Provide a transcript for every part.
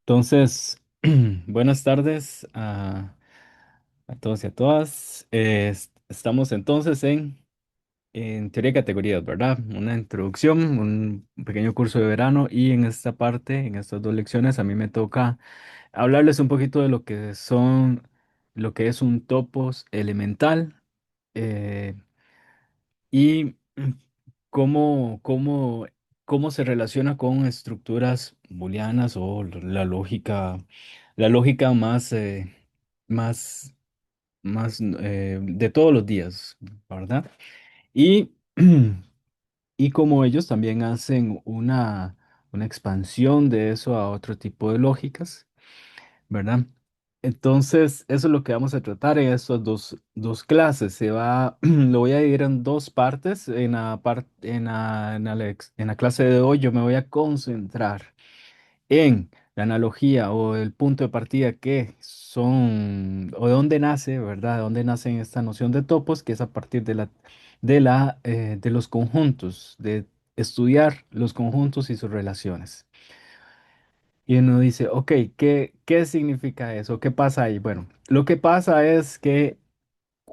Entonces, buenas tardes a todos y a todas. Estamos entonces en teoría de categorías, ¿verdad? Una introducción, un pequeño curso de verano y en esta parte, en estas dos lecciones, a mí me toca hablarles un poquito de lo que es un topos elemental eh, y cómo, cómo se relaciona con estructuras booleanas o la lógica más, más de todos los días, ¿verdad? Y, y como ellos también hacen una expansión de eso a otro tipo de lógicas, ¿verdad? Entonces, eso es lo que vamos a tratar en estas dos clases. Lo voy a dividir en dos partes. En la clase de hoy yo me voy a concentrar en la analogía o el punto de partida que son, o de dónde nace, ¿verdad? De dónde nace esta noción de topos, que es a partir de los conjuntos, de estudiar los conjuntos y sus relaciones. Y uno dice, ok, ¿qué significa eso? ¿Qué pasa ahí? Bueno, lo que pasa es que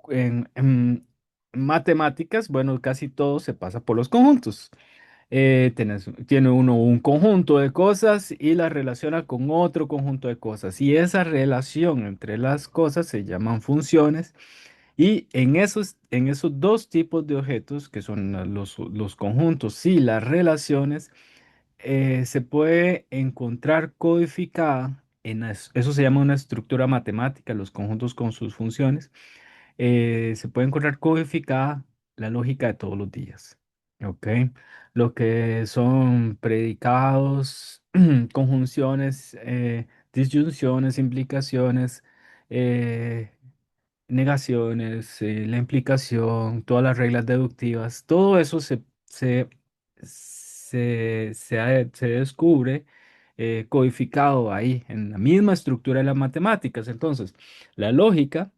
en matemáticas, bueno, casi todo se pasa por los conjuntos. Tiene uno un conjunto de cosas y la relaciona con otro conjunto de cosas. Y esa relación entre las cosas se llaman funciones. Y en esos dos tipos de objetos, que son los conjuntos y las relaciones, se puede encontrar codificada eso se llama una estructura matemática, los conjuntos con sus funciones, se puede encontrar codificada la lógica de todos los días, ¿ok? Lo que son predicados, conjunciones, disyunciones, implicaciones, eh, negaciones, la implicación, todas las reglas deductivas, todo eso se descubre codificado ahí en la misma estructura de las matemáticas. Entonces, la lógica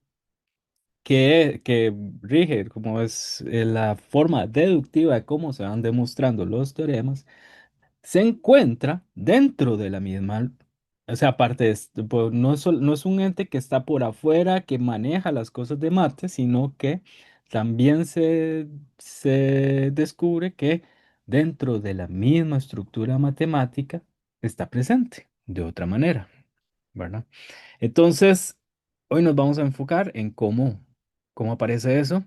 que rige como es la forma deductiva de cómo se van demostrando los teoremas, se encuentra dentro de la misma, o sea, aparte de esto, pues, no es un ente que está por afuera, que maneja las cosas de mate, sino que también se descubre que dentro de la misma estructura matemática está presente de otra manera, ¿verdad? Entonces, hoy nos vamos a enfocar en cómo aparece eso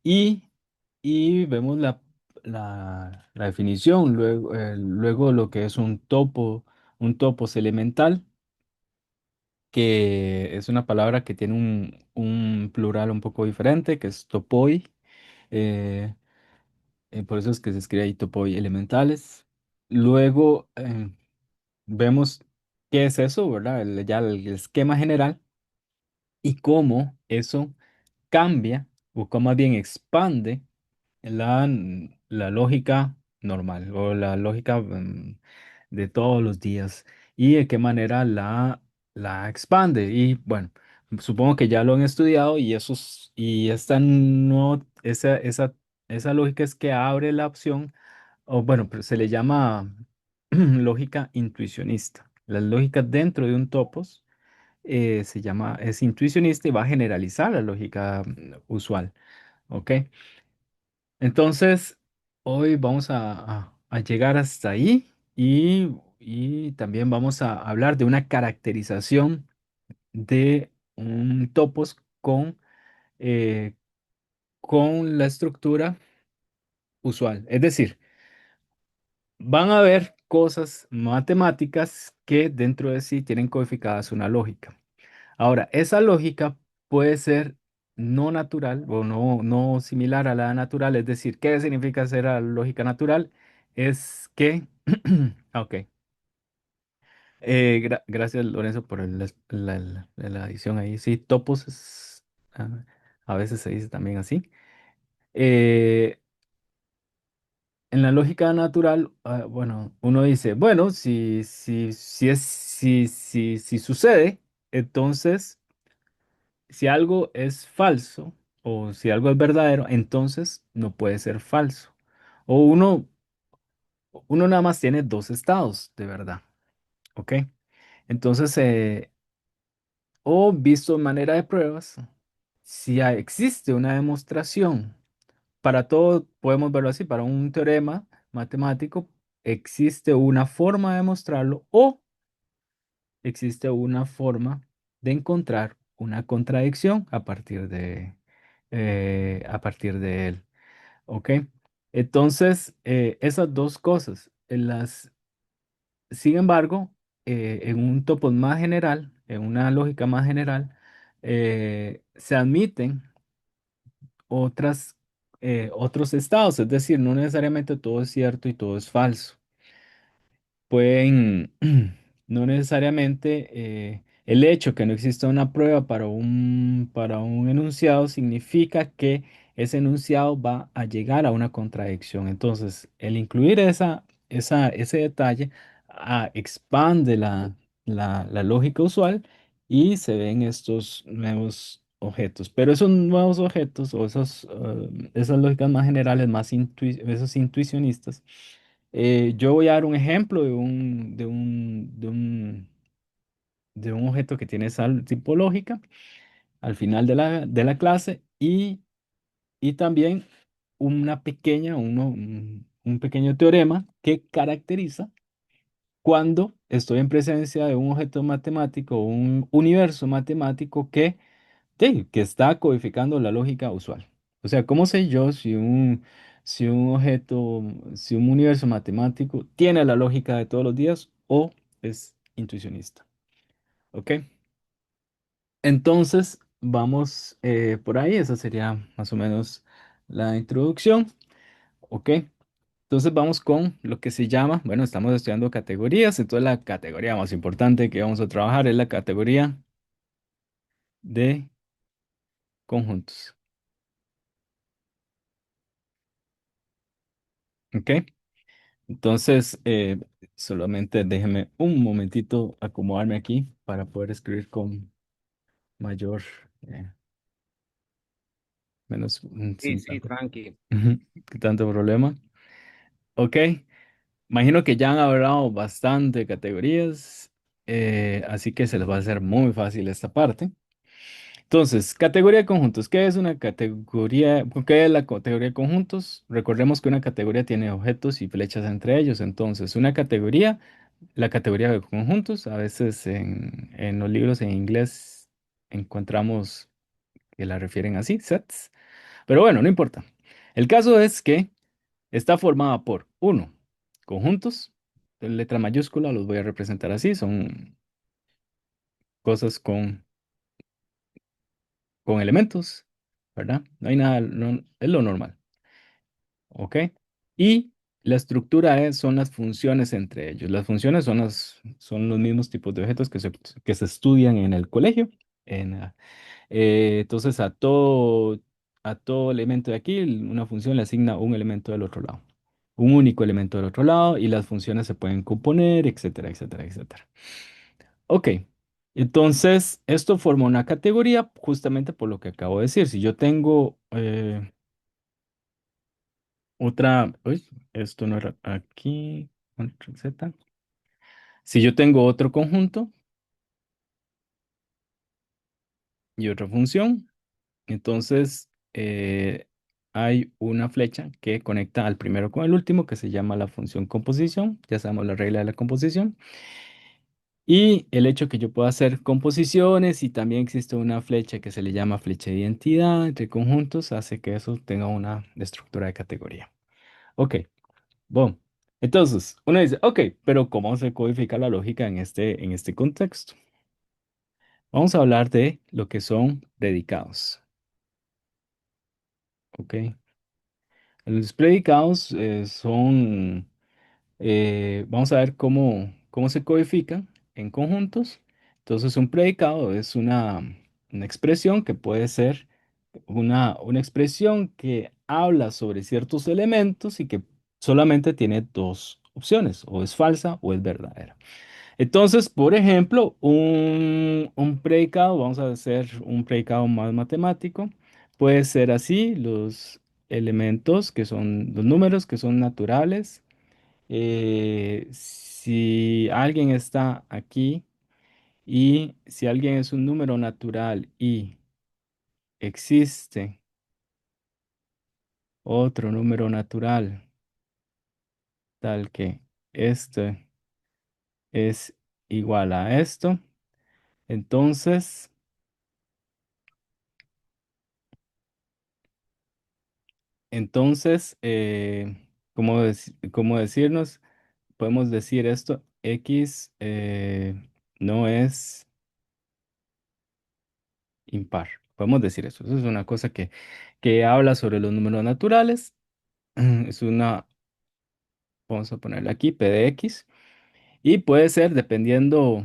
y, y vemos la definición, luego lo que es un topos elemental, que es una palabra que tiene un plural un poco diferente, que es topoi, eh, por eso es que se escribe ahí topoi elementales. Luego vemos qué es eso, ¿verdad? Ya el esquema general y cómo eso cambia o cómo más bien expande la lógica normal o la lógica de todos los días y de qué manera la expande. Y bueno, supongo que ya lo han estudiado y y esta no, esa lógica es que abre la opción, o bueno, pero se le llama lógica intuicionista. La lógica dentro de un topos es intuicionista y va a generalizar la lógica usual. ¿Ok? Entonces, hoy vamos a llegar hasta ahí y también vamos a hablar de una caracterización de un topos eh, con la estructura usual. Es decir, van a haber cosas matemáticas que dentro de sí tienen codificadas una lógica. Ahora, esa lógica puede ser no natural o no similar a la natural, es decir, ¿qué significa ser la lógica natural? Es que, ok, gracias Lorenzo por la adición ahí, sí, topos ah, a veces se dice también así. Eh, en la lógica natural, bueno, uno dice, bueno, si sucede, entonces si algo es falso o si algo es verdadero, entonces no puede ser falso. O uno nada más tiene dos estados de verdad, ¿ok? Entonces, o visto de manera de pruebas, si existe una demostración, para todo podemos verlo así, para un teorema matemático existe una forma de demostrarlo o existe una forma de encontrar una contradicción a partir de él. ¿Ok? Entonces, esas dos cosas, sin embargo, en un topo más general, en una lógica más general, se admiten otras, otros estados, es decir, no necesariamente todo es cierto y todo es falso. Pueden, no necesariamente el hecho que no exista una prueba para un enunciado significa que ese enunciado va a llegar a una contradicción. Entonces, el incluir ese detalle expande la lógica usual y se ven estos nuevos objetos. Pero esos nuevos objetos o esas lógicas más generales, esos intuicionistas, yo voy a dar un ejemplo de un objeto que tiene esa tipológica al final de la clase y también un pequeño teorema que caracteriza cuando estoy en presencia de un objeto matemático, un universo matemático que está codificando la lógica usual. O sea, ¿cómo sé yo si un objeto, si un universo matemático tiene la lógica de todos los días o es intuicionista? ¿Ok? Entonces, vamos por ahí. Esa sería más o menos la introducción. ¿Ok? Entonces vamos con lo que se llama, bueno, estamos estudiando categorías, entonces la categoría más importante que vamos a trabajar es la categoría de conjuntos. ¿Ok? Entonces, solamente déjeme un momentito acomodarme aquí para poder escribir con mayor, eh, Sí, sin sí, tanto, tranqui. ujú, tanto problema. Ok, imagino que ya han hablado bastante de categorías, así que se les va a hacer muy fácil esta parte. Entonces, categoría de conjuntos. ¿Qué es una categoría? ¿Qué es la categoría de conjuntos? Recordemos que una categoría tiene objetos y flechas entre ellos. Entonces, la categoría de conjuntos, a veces en los libros en inglés encontramos que la refieren así, sets. Pero bueno, no importa. El caso es que está formada por, uno, conjuntos, de letra mayúscula, los voy a representar así, son cosas con elementos, ¿verdad? No hay nada, es lo normal, ¿ok? Y la estructura son las funciones entre ellos. Las funciones son los mismos tipos de objetos que se estudian en el colegio. Entonces, a todo elemento de aquí, una función le asigna un elemento del otro lado, un único elemento del otro lado, y las funciones se pueden componer, etcétera, etcétera, etcétera. Ok, entonces esto forma una categoría justamente por lo que acabo de decir. Si yo tengo uy, esto no era aquí, control Z. Si yo tengo otro conjunto y otra función, entonces hay una flecha que conecta al primero con el último que se llama la función composición. Ya sabemos la regla de la composición. Y el hecho que yo pueda hacer composiciones y también existe una flecha que se le llama flecha de identidad entre conjuntos, hace que eso tenga una estructura de categoría. Ok, bueno. Entonces, uno dice, ok, pero ¿cómo se codifica la lógica en este contexto? Vamos a hablar de lo que son predicados. Ok, los predicados vamos a ver cómo se codifican en conjuntos. Entonces, un predicado es una expresión que puede ser una expresión que habla sobre ciertos elementos y que solamente tiene dos opciones, o es falsa o es verdadera. Entonces, por ejemplo, un predicado, vamos a hacer un predicado más matemático, puede ser así, los elementos que son los números que son naturales si alguien está aquí Y si alguien es un número natural y existe otro número natural tal que este es igual a esto, entonces, ¿cómo decirnos? Podemos decir esto, X no es impar. Podemos decir eso. Eso es una cosa que habla sobre los números naturales. Es una, vamos a ponerle aquí, P de X. Y puede ser, dependiendo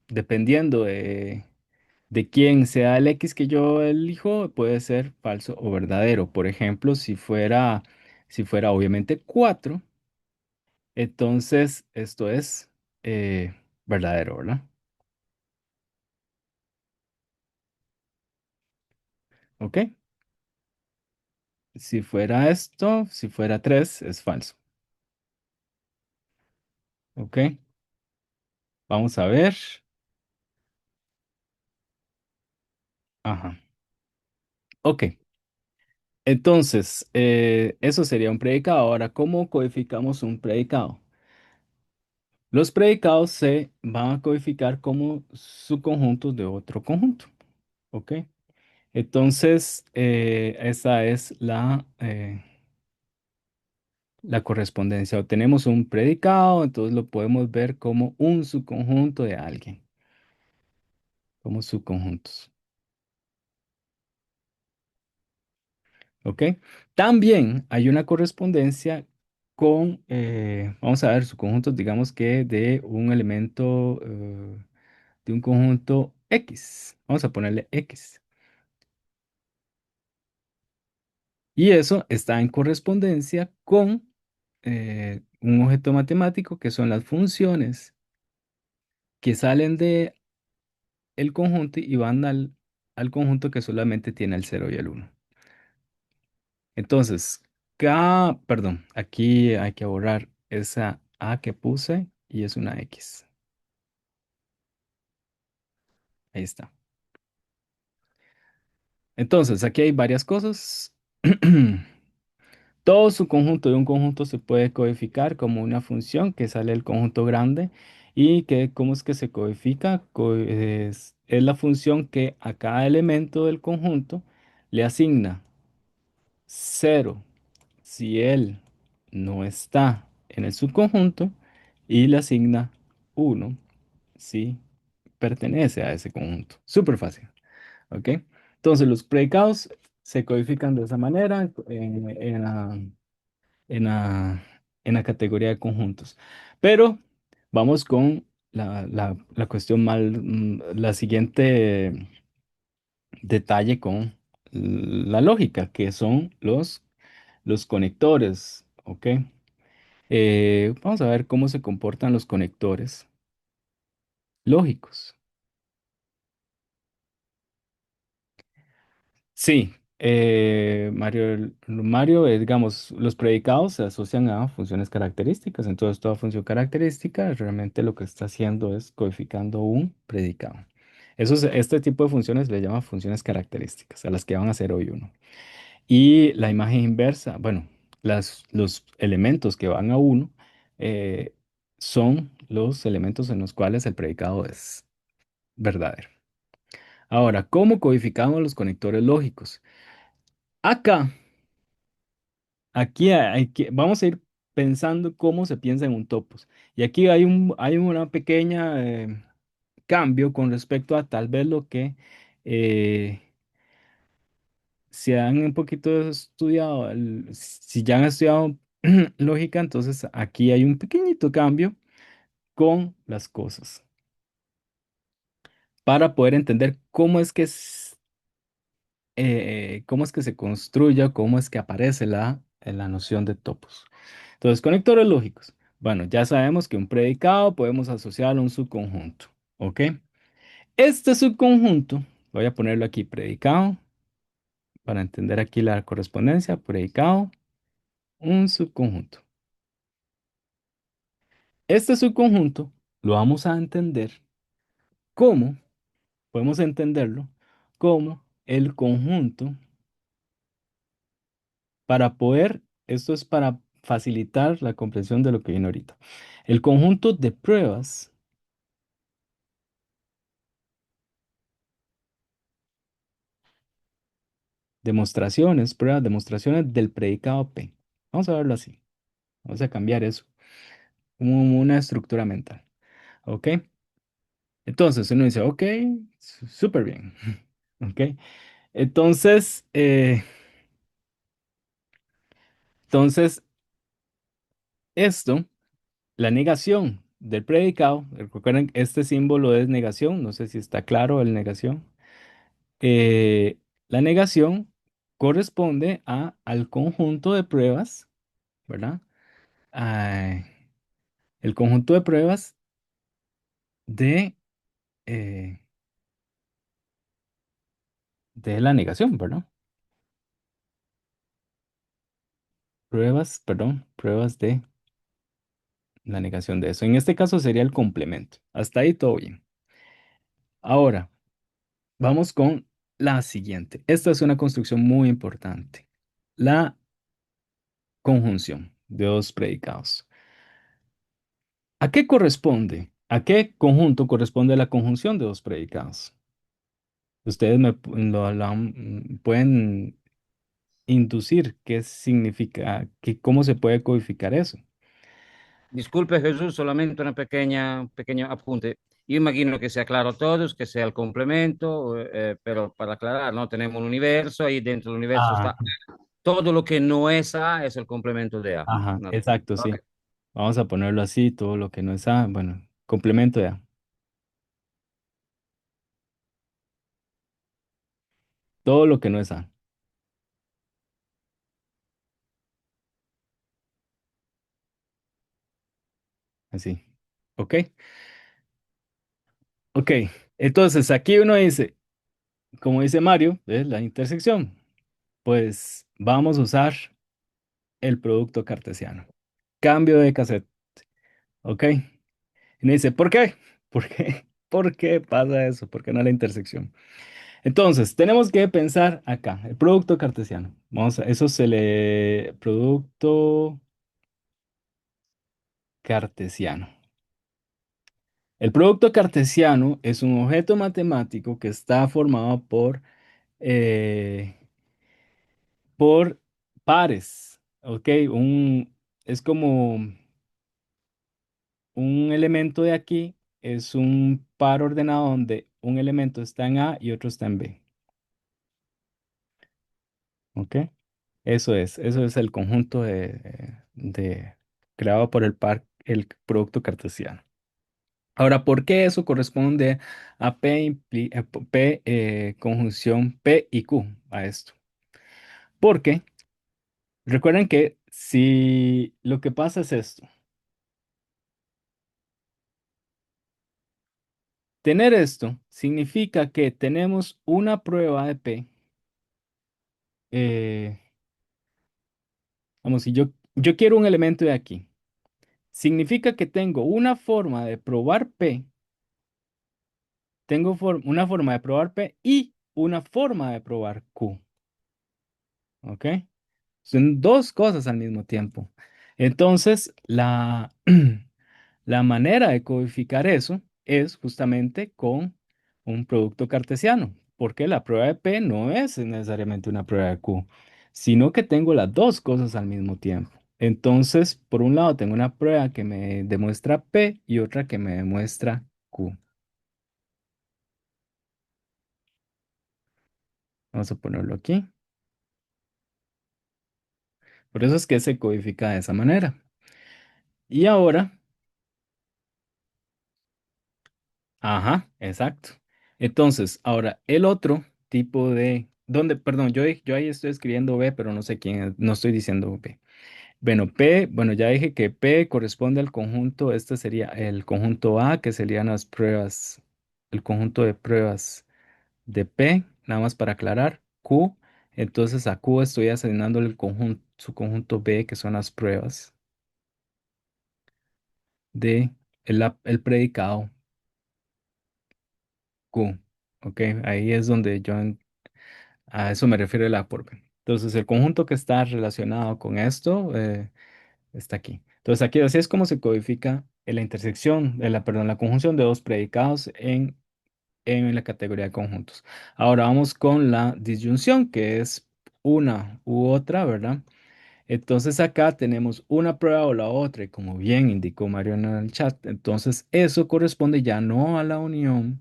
de quién sea el X que yo elijo, puede ser falso o verdadero. Por ejemplo, si fuera obviamente 4, entonces esto es verdadero, ¿verdad? ¿Ok? Si fuera 3 es falso. ¿Ok? Vamos a ver. Ajá. Ok. Entonces, eso sería un predicado. Ahora, ¿cómo codificamos un predicado? Los predicados se van a codificar como subconjuntos de otro conjunto. ¿Ok? Entonces, esa es la correspondencia. Obtenemos un predicado, entonces lo podemos ver como un subconjunto de alguien, como subconjuntos. ¿Ok? También hay una correspondencia con, vamos a ver, subconjuntos, digamos que de un elemento, de un conjunto X. Vamos a ponerle X. Y eso está en correspondencia con un objeto matemático que son las funciones que salen de el conjunto y van al conjunto que solamente tiene el cero y el uno. Entonces, perdón, aquí hay que borrar esa A que puse y es una X. Ahí está. Entonces, aquí hay varias cosas. Todo su conjunto de un conjunto se puede codificar como una función que sale del conjunto grande y que, ¿cómo es que se codifica? Es la función que a cada elemento del conjunto le asigna cero si él no está en el subconjunto y le asigna uno si pertenece a ese conjunto. Súper fácil, ¿ok? Entonces los predicados se codifican de esa manera en la, en la categoría de conjuntos. Pero vamos con la cuestión la siguiente detalle con la lógica, que son los conectores, ¿ok? Vamos a ver cómo se comportan los conectores lógicos. Sí, Mario, digamos, los predicados se asocian a funciones características, entonces toda función característica realmente lo que está haciendo es codificando un predicado. Este tipo de funciones le llaman funciones características, a las que van a ser hoy uno. Y la imagen inversa, bueno, los elementos que van a uno eh, son los elementos en los cuales el predicado es verdadero. Ahora, ¿cómo codificamos los conectores lógicos? Acá, vamos a ir pensando cómo se piensa en un topos. Y aquí hay una pequeña cambio con respecto a tal vez lo que eh, si han un poquito estudiado, si ya han estudiado lógica, entonces aquí hay un pequeñito cambio con las cosas para poder entender cómo es que se construye, o cómo es que aparece la noción de topos. Entonces, conectores lógicos. Bueno, ya sabemos que un predicado podemos asociarlo a un subconjunto, ¿ok? Este subconjunto, voy a ponerlo aquí, predicado, para entender aquí la correspondencia, predicado, un subconjunto. Este subconjunto lo vamos a entender ¿Cómo? Podemos entenderlo como el conjunto para poder, esto es para facilitar la comprensión de lo que viene ahorita. El conjunto de pruebas, demostraciones, pruebas, demostraciones del predicado P. Vamos a verlo así. Vamos a cambiar eso como una estructura mental. ¿Ok? Entonces uno dice, ok, súper bien. ¿Ok? Entonces, entonces, esto, la negación del predicado, recuerden, este símbolo es negación, no sé si está claro el negación. La negación corresponde al conjunto de pruebas, ¿verdad? Ah, el conjunto de pruebas de, eh, de la negación, ¿verdad? Pruebas, perdón, pruebas de la negación de eso. En este caso sería el complemento. Hasta ahí todo bien. Ahora, vamos con la siguiente. Esta es una construcción muy importante. La conjunción de dos predicados. ¿A qué corresponde? ¿A qué conjunto corresponde la conjunción de dos predicados? Ustedes pueden inducir qué significa, cómo se puede codificar eso. Disculpe Jesús, solamente una un pequeño apunte. Yo imagino que sea claro a todos, que sea el complemento, pero para aclarar, ¿no? Tenemos un universo y dentro del universo Ah, está todo lo que no es A, es el complemento de A. ajá, No. exacto, Ok. sí. Vamos a ponerlo así, todo lo que no es A, bueno, complemento de A, todo lo que no es A, así. ¿Ok? Ok. Entonces aquí uno dice, como dice Mario, es la intersección. Pues vamos a usar el producto cartesiano. Cambio de cassette. ¿Ok? Y me dice, ¿por qué? ¿Por qué? ¿Por qué pasa eso? ¿Por qué no la intersección? Entonces, tenemos que pensar acá, el producto cartesiano. Eso se le producto cartesiano. El producto cartesiano es un objeto matemático que está formado eh, por pares, ¿ok? Es como un elemento de aquí, es un par ordenado donde un elemento está en A y otro está en B, ¿ok? Eso es el conjunto creado por el producto cartesiano. Ahora, ¿por qué eso corresponde a conjunción P y Q a esto? Porque recuerden que si lo que pasa es esto, tener esto significa que tenemos una prueba de P. eh, Vamos, si yo quiero un elemento de aquí, significa que tengo una forma de probar P, tengo una forma de probar P y una forma de probar Q, ¿ok? Son dos cosas al mismo tiempo. Entonces, la manera de codificar eso es justamente con un producto cartesiano, porque la prueba de P no es necesariamente una prueba de Q, sino que tengo las dos cosas al mismo tiempo. Entonces, por un lado, tengo una prueba que me demuestra P y otra que me demuestra Q. Vamos a ponerlo aquí. Por eso es que se codifica de esa manera. Y ahora, ajá, exacto. Entonces, ahora el otro tipo perdón, yo ahí estoy escribiendo B, pero no sé quién es, no estoy diciendo B. Bueno, P, bueno, ya dije que P corresponde al conjunto, este sería el conjunto A, que serían las pruebas, el conjunto de pruebas de P, nada más para aclarar, Q, entonces a Q estoy asignándole su conjunto B, que son las pruebas de el predicado Q. Ok, ahí es donde a eso me refiero el A por B. Entonces, el conjunto que está relacionado con esto está aquí. Entonces, aquí así es como se codifica la intersección, perdón, la conjunción de dos predicados en la categoría de conjuntos. Ahora vamos con la disyunción, que es una u otra, ¿verdad? Entonces acá tenemos una prueba o la otra, y como bien indicó Mario en el chat, entonces eso corresponde ya no a la unión,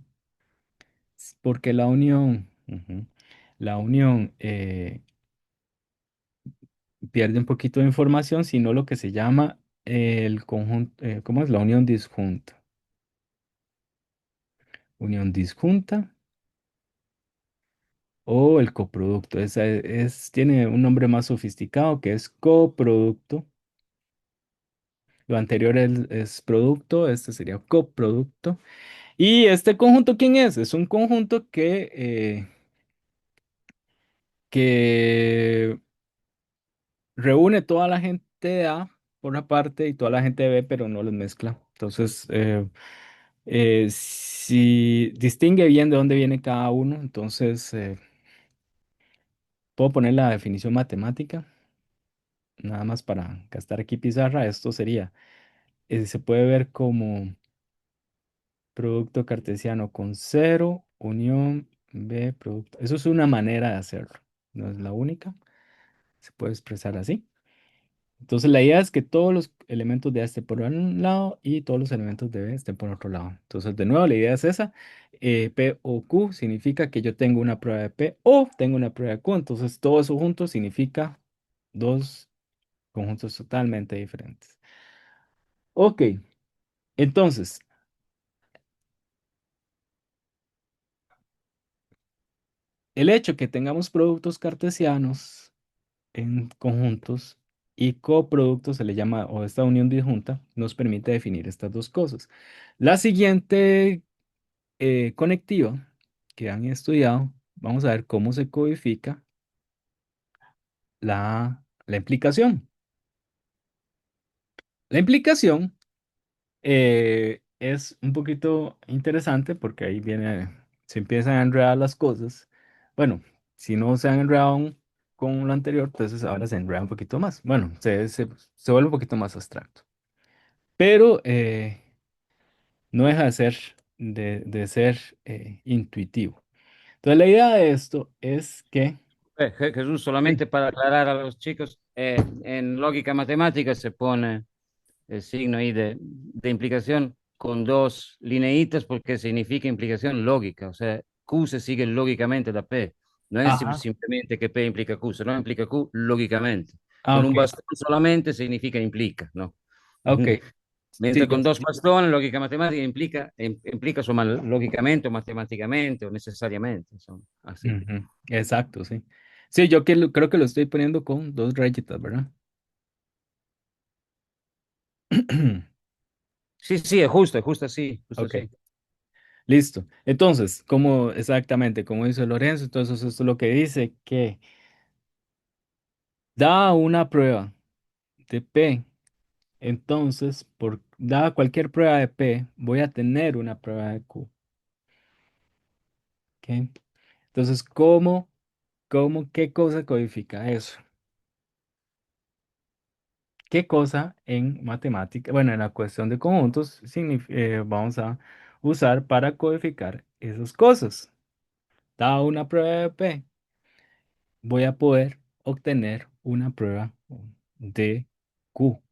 porque la unión pierde un poquito de información, sino lo que se llama el conjunto, ¿cómo es? La unión disjunta. Unión disjunta o el coproducto. Tiene un nombre más sofisticado que es coproducto. Lo anterior es producto, este sería coproducto. ¿Y este conjunto quién es? Es un conjunto que reúne toda la gente de A por una parte y toda la gente de B, pero no los mezcla. Entonces, si distingue bien de dónde viene cada uno, entonces puedo poner la definición matemática, nada más para gastar aquí pizarra. Esto sería, se puede ver como producto cartesiano con cero, unión B, producto. Eso es una manera de hacerlo, no es la única, se puede expresar así. Entonces la idea es que todos los elementos de A estén por un lado y todos los elementos de B estén por otro lado. Entonces de nuevo la idea es esa. P o Q significa que yo tengo una prueba de P o tengo una prueba de Q. Entonces todo eso junto significa dos conjuntos totalmente diferentes. Ok, entonces el hecho que tengamos productos cartesianos en conjuntos y coproductos se le llama, o esta unión disjunta, nos permite definir estas dos cosas. La siguiente conectiva que han estudiado, vamos a ver cómo se codifica la implicación. La implicación es un poquito interesante porque ahí se empiezan a enredar las cosas. Bueno, si no se han enredado aún con lo anterior, entonces ahora se enreda un poquito más. Bueno, se vuelve un poquito más abstracto. Pero no deja de ser intuitivo. Entonces, la idea de esto es que... Jesús, Sí. solamente para aclarar a los chicos, en lógica matemática se pone el signo ahí de implicación con dos lineitas porque significa implicación lógica, o sea, Q se sigue lógicamente la P, no es Ajá. simplemente que P implica Q, sino implica Q lógicamente. Ah, Con ok. un bastón solamente significa implica, ¿no? Ok. Sí, Mientras con dos bastones, lógica matemática implica lógicamente o matemáticamente o necesariamente, son así. ujú, exacto, sí. Sí, yo creo que lo estoy poniendo con dos rayitas, ¿verdad? Sí, sí, es justo Ok, así. listo. Entonces, exactamente, como dice Lorenzo, entonces esto es lo que dice que da una prueba de P. Entonces, dada cualquier prueba de P, voy a tener una prueba de Q. ¿Ok? Entonces, qué cosa codifica eso? ¿Qué cosa en matemática, bueno, en la cuestión de conjuntos, vamos a usar para codificar esas cosas? Dada una prueba de P, voy a poder obtener una prueba de Q.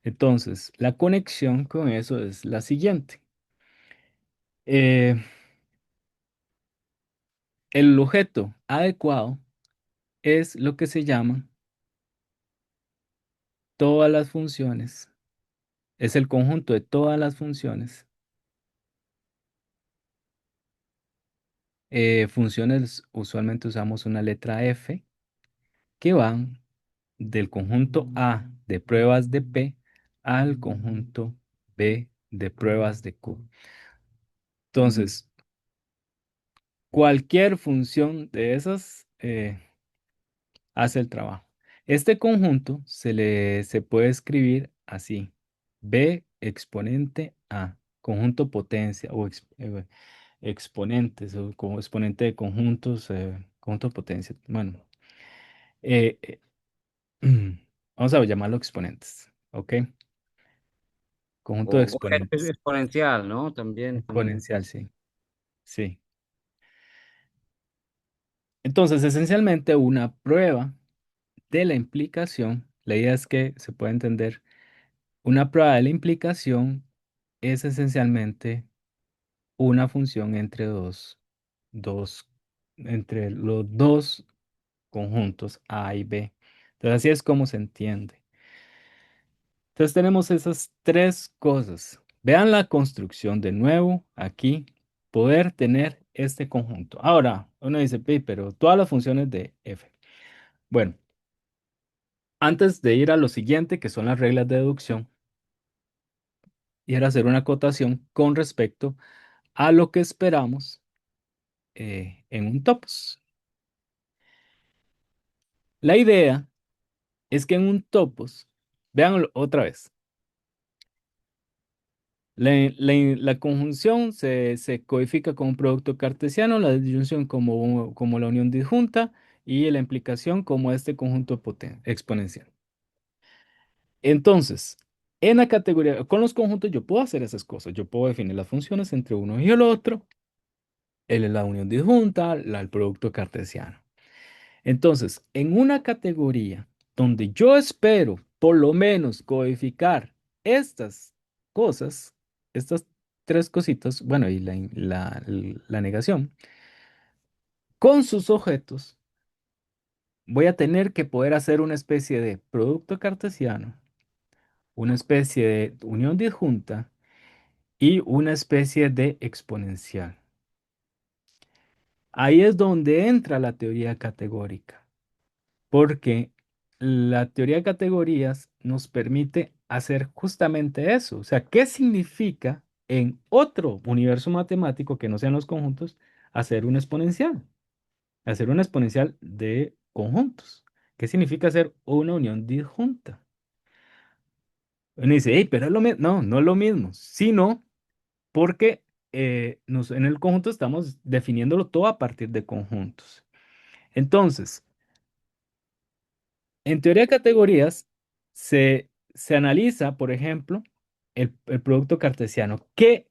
Entonces, la conexión con eso es la siguiente. Eh, el objeto adecuado es lo que se llama todas las funciones. Es el conjunto de todas las funciones. Funciones, usualmente usamos una letra F que van del conjunto A de pruebas de P al conjunto B de pruebas de Q. Entonces, cualquier función de esas hace el trabajo. Este conjunto se puede escribir así: B exponente A, conjunto potencia, exponentes o como exponente de conjuntos, conjunto de potencia. Bueno, eh, eh, vamos a llamarlo exponentes, ¿ok? Conjunto de O es exponentes. exponencial, ¿no? También como... Exponencial, sí. Sí. Entonces, esencialmente una prueba de la implicación, la idea es que se puede entender, una prueba de la implicación es esencialmente una función dos, entre los dos conjuntos A y B. Entonces, así es como se entiende. Entonces, tenemos esas tres cosas. Vean la construcción de nuevo aquí, poder tener este conjunto. Ahora, uno dice, "Pi, pero todas las funciones de f". Bueno, antes de ir a lo siguiente, que son las reglas de deducción, y era hacer una acotación con respecto a lo que esperamos en un topos. La idea es que en un topos, vean otra vez, la conjunción se codifica como un producto cartesiano, la disyunción como la unión disjunta y la implicación como este conjunto exponencial. Entonces, en la categoría, con los conjuntos yo puedo hacer esas cosas, yo puedo definir las funciones entre uno y el otro, la unión disjunta, el producto cartesiano. Entonces, en una categoría donde yo espero por lo menos codificar estas cosas, estas tres cositas, bueno, y la negación, con sus objetos, voy a tener que poder hacer una especie de producto cartesiano, una especie de unión disjunta y una especie de exponencial. Ahí es donde entra la teoría categórica. Porque la teoría de categorías nos permite hacer justamente eso. O sea, ¿qué significa en otro universo matemático que no sean los conjuntos hacer un exponencial? Hacer una exponencial de conjuntos. ¿Qué significa hacer una unión disjunta? Uno dice, hey, pero es lo mismo. No, no es lo mismo, sino porque en el conjunto estamos definiéndolo todo a partir de conjuntos. Entonces, en teoría de categorías se analiza, por ejemplo, el producto cartesiano. ¿Qué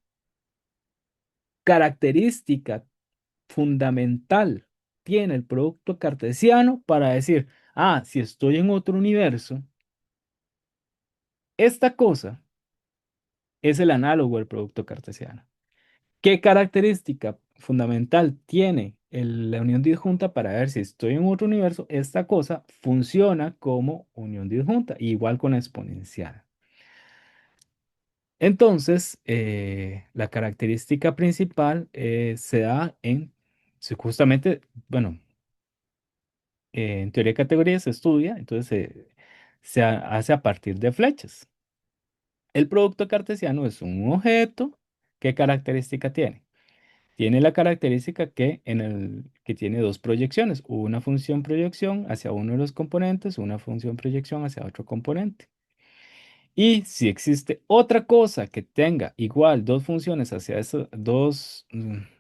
característica fundamental tiene el producto cartesiano para decir, ah, si estoy en otro universo, esta cosa es el análogo del producto cartesiano? ¿Qué característica fundamental tiene la unión disjunta para ver si estoy en otro universo? Esta cosa funciona como unión disjunta, igual con la exponencial. Entonces, la característica principal se da justamente, bueno, en teoría de categorías se estudia, entonces hace a partir de flechas. El producto cartesiano es un objeto. ¿Qué característica tiene? Tiene la característica que tiene dos proyecciones, una función proyección hacia uno de los componentes, una función proyección hacia otro componente. Y si existe otra cosa que tenga igual dos funciones hacia esos dos,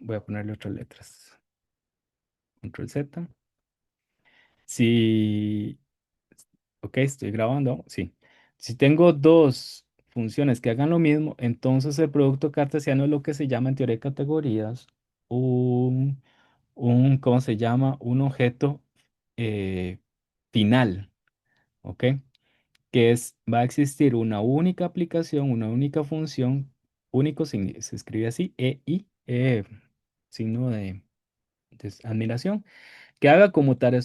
voy a ponerle otras letras. Control Z. Si, ok, estoy grabando, sí. Si tengo dos funciones que hagan lo mismo, entonces el producto cartesiano es lo que se llama en teoría de categorías ¿cómo se llama? Un objeto eh, final, ¿ok? Va a existir una única aplicación, una única función, se escribe así, signo de admiración, que haga conmutar o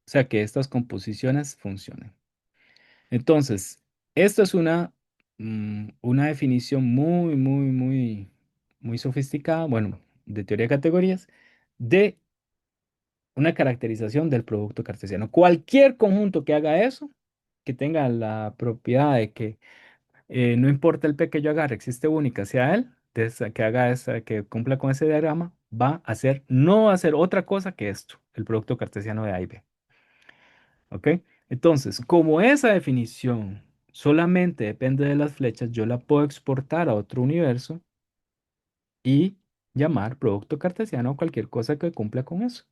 sea, que estas composiciones funcionen. Entonces, esto es una definición muy sofisticada, bueno, de teoría de categorías, de una caracterización del producto cartesiano. Cualquier conjunto que haga eso, que tenga la propiedad de que no importa el P que yo agarre, existe única sea él, que haga que cumpla con ese diagrama, no va a hacer otra cosa que esto, el producto cartesiano de A y B. ¿Ok? Entonces, como esa definición solamente depende de las flechas, yo la puedo exportar a otro universo y llamar producto cartesiano a cualquier cosa que cumpla con eso.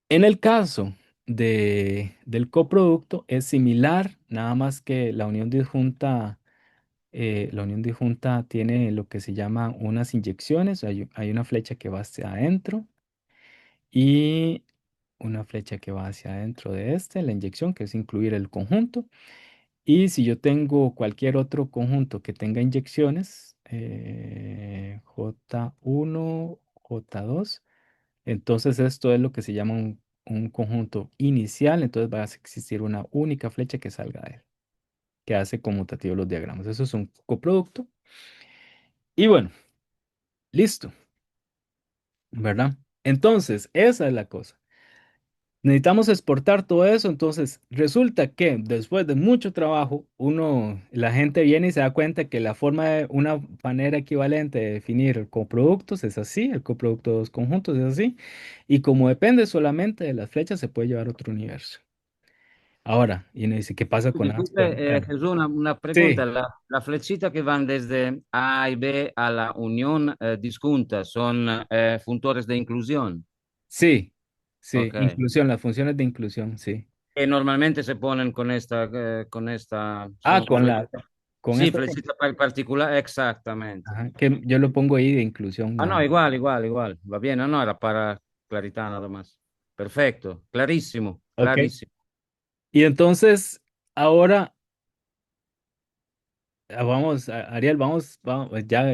En el caso del coproducto es similar, nada más que la unión disjunta tiene lo que se llama unas inyecciones, hay una flecha que va hacia adentro y una flecha que va hacia adentro de la inyección, que es incluir el conjunto. Y si yo tengo cualquier otro conjunto que tenga inyecciones, J1, J2, entonces esto es lo que se llama un conjunto inicial, entonces va a existir una única flecha que salga de él, que hace conmutativos los diagramas. Eso es un coproducto. Y bueno, listo, ¿verdad? Entonces, esa es la cosa. Necesitamos exportar todo eso, entonces resulta que después de mucho trabajo, la gente viene y se da cuenta que una manera equivalente de definir coproductos es así, el coproducto de dos conjuntos es así, y como depende solamente de las flechas, se puede llevar a otro universo. Ahora, y uno dice, ¿qué pasa con A square? Disculpe, Bueno, Jesús, una pregunta. sí, La flechita que van desde A y B a la unión disjunta son funtores de inclusión. sí, sí, Ok. inclusión, las funciones de inclusión, sí. Que normalmente se ponen Ah, son con con sí, esta, flechita particular, exactamente. ajá, que yo lo pongo ahí de inclusión, Ah, nada no, más. igual, va bien, no, no, era para claridad nada más. Perfecto, clarísimo, Ok. clarísimo. Y entonces, ahora vamos, Ariel,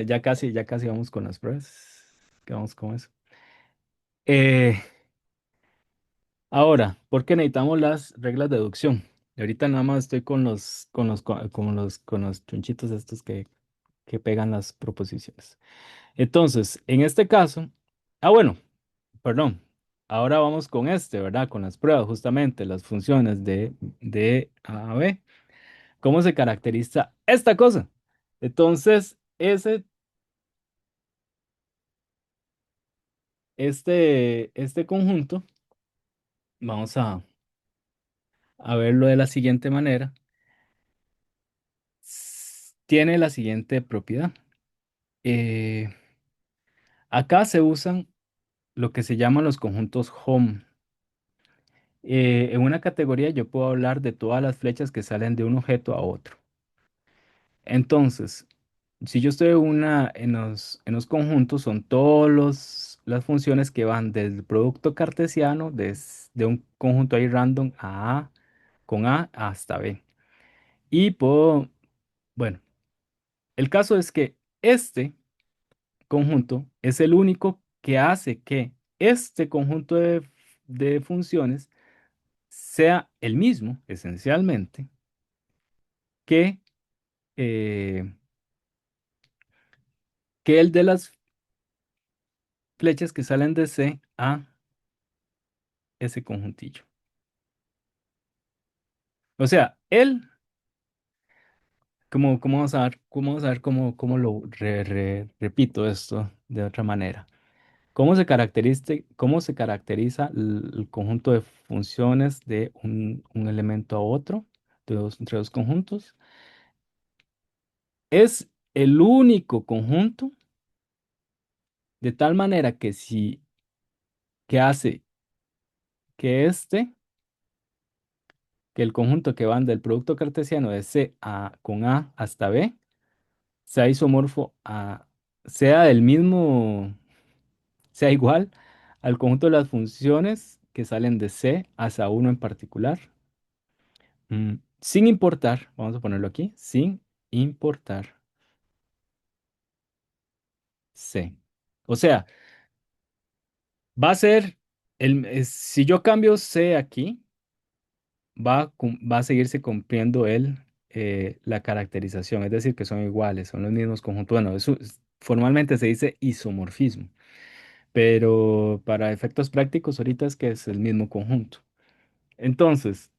ya casi vamos con las pruebas. Que vamos con eso. Eh, Ahora, ¿por qué necesitamos las reglas de deducción? Y ahorita nada más estoy con los chunchitos estos que pegan las proposiciones. Entonces, en este caso, bueno, perdón. Ahora vamos con ¿verdad? Con las pruebas, justamente, las funciones de A a B. ¿Cómo se caracteriza esta cosa? Entonces, este conjunto, vamos a verlo de la siguiente manera, tiene la siguiente propiedad. Eh, Acá se usan lo que se llaman los conjuntos home. En una categoría yo puedo hablar de todas las flechas que salen de un objeto a otro. Entonces, si yo estoy en los conjuntos, son todas las funciones que van desde el producto cartesiano, de un conjunto ahí random con A hasta B. Y bueno, el caso es que este conjunto es el único que hace que este conjunto de funciones sea el mismo, esencialmente, que, eh, que el de las flechas que salen de C a ese conjuntillo. O sea, ¿cómo vamos a ver, cómo lo repito esto de otra manera? ¿Cómo se caracteriza el conjunto de funciones de un elemento a otro, entre dos conjuntos? Es el único conjunto de tal manera que hace que que el conjunto que van del producto cartesiano de con A hasta B, sea isomorfo sea igual al conjunto de las funciones que salen de C hacia uno en particular, sin importar, vamos a ponerlo aquí, sin importar C. O sea, va a ser, si yo cambio C aquí, va a seguirse cumpliendo la caracterización, es decir, que son iguales, son los mismos conjuntos. Bueno, formalmente se dice isomorfismo, pero para efectos prácticos ahorita es que es el mismo conjunto. Entonces,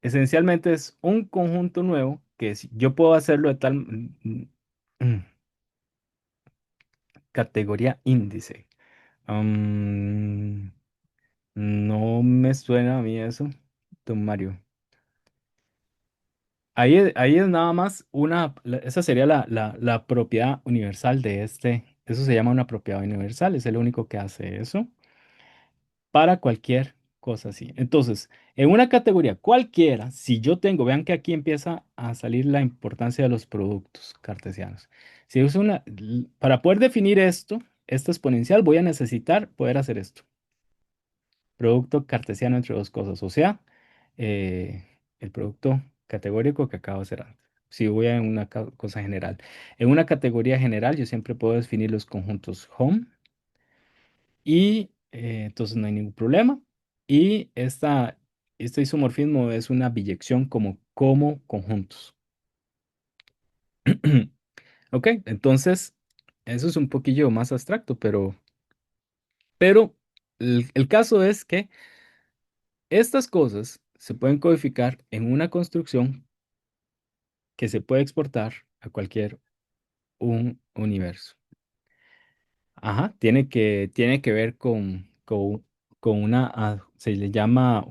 esencialmente es un conjunto nuevo que yo puedo hacerlo de tal categoría índice. Am, no me suena a mí eso, don Mario. ahí es nada más esa sería la propiedad universal de eso se llama una propiedad universal, es el único que hace eso para cualquier cosa así. Entonces, en una categoría cualquiera, si yo tengo, vean que aquí empieza a salir la importancia de los productos cartesianos. Si es para poder definir esto exponencial, voy a necesitar poder hacer esto. Producto cartesiano entre dos cosas, o sea, eh, el producto categórico que acabo de hacer antes. Si voy a una cosa general. En una categoría general, yo siempre puedo definir los conjuntos home y entonces no hay ningún problema. Y este isomorfismo es una biyección como conjuntos. Ok, entonces eso es un poquillo más abstracto, pero el caso es que estas cosas se pueden codificar en una construcción que se puede exportar a cualquier un universo. Ajá, tiene que ver con se le llama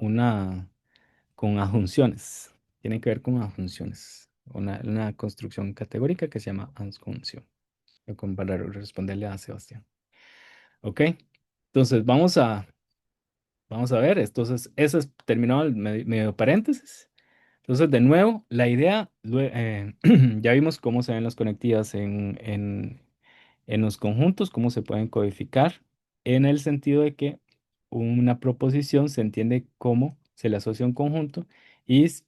con adjunciones. Tiene que ver con adjunciones. Una construcción categórica que se llama adjunción. Para responderle a Sebastián. Ok, entonces vamos a ver. Entonces, eso es terminado el medio paréntesis. Entonces, de nuevo, la idea, ya vimos cómo se ven las conectivas en los conjuntos, cómo se pueden codificar, en el sentido de que una proposición se entiende cómo se le asocia a un conjunto y se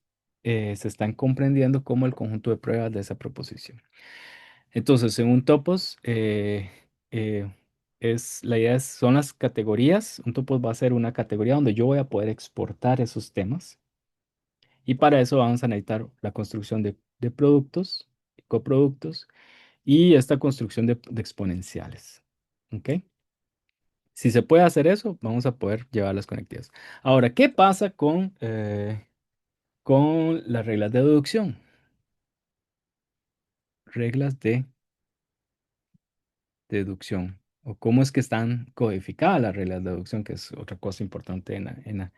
están comprendiendo como el conjunto de pruebas de esa proposición. Entonces, en un topos, eh, la idea son las categorías. Un topos va a ser una categoría donde yo voy a poder exportar esos temas. Y para eso vamos a necesitar la construcción de productos, coproductos y esta construcción de exponenciales. ¿Ok? Si se puede hacer eso, vamos a poder llevar las conectivas. Ahora, ¿qué pasa con las reglas de deducción? Reglas de deducción. O cómo es que están codificadas las reglas de deducción, que es otra cosa importante en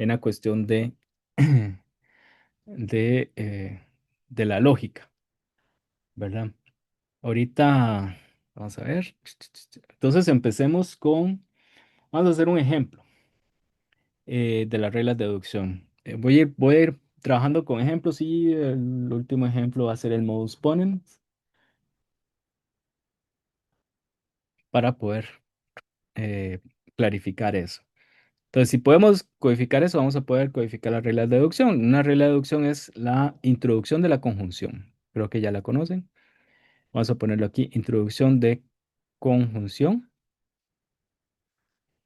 la cuestión de, eh, de la lógica, ¿verdad? Ahorita, vamos a ver. Entonces empecemos vamos a hacer un ejemplo de las reglas de deducción. Voy a ir trabajando con ejemplos y el último ejemplo va a ser el modus ponens para poder eh, clarificar eso. Entonces, si podemos codificar eso, vamos a poder codificar las reglas de deducción. Una regla de deducción es la introducción de la conjunción. Creo que ya la conocen. Vamos a ponerlo aquí, introducción de conjunción.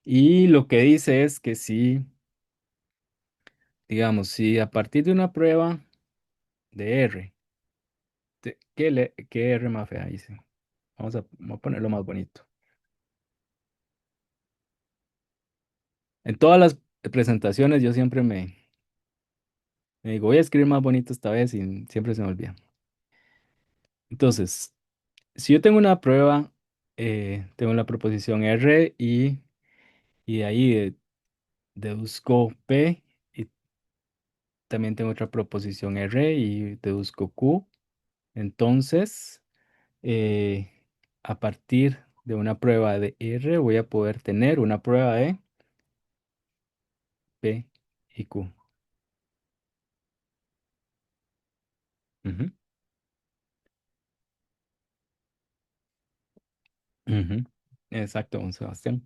Y lo que dice es que si, digamos, si a partir de una prueba de R, ¿qué R más fea dice? Vamos a ponerlo más bonito. En todas las presentaciones yo siempre me digo, voy a escribir más bonito esta vez y siempre se me olvida. Entonces, si yo tengo una prueba, tengo la proposición R y de ahí deduzco P y también tengo otra proposición R y deduzco Q. Entonces, eh, a partir de una prueba de R voy a poder tener una prueba de P y Q. Ujú, ujú. Exacto, don Sebastián.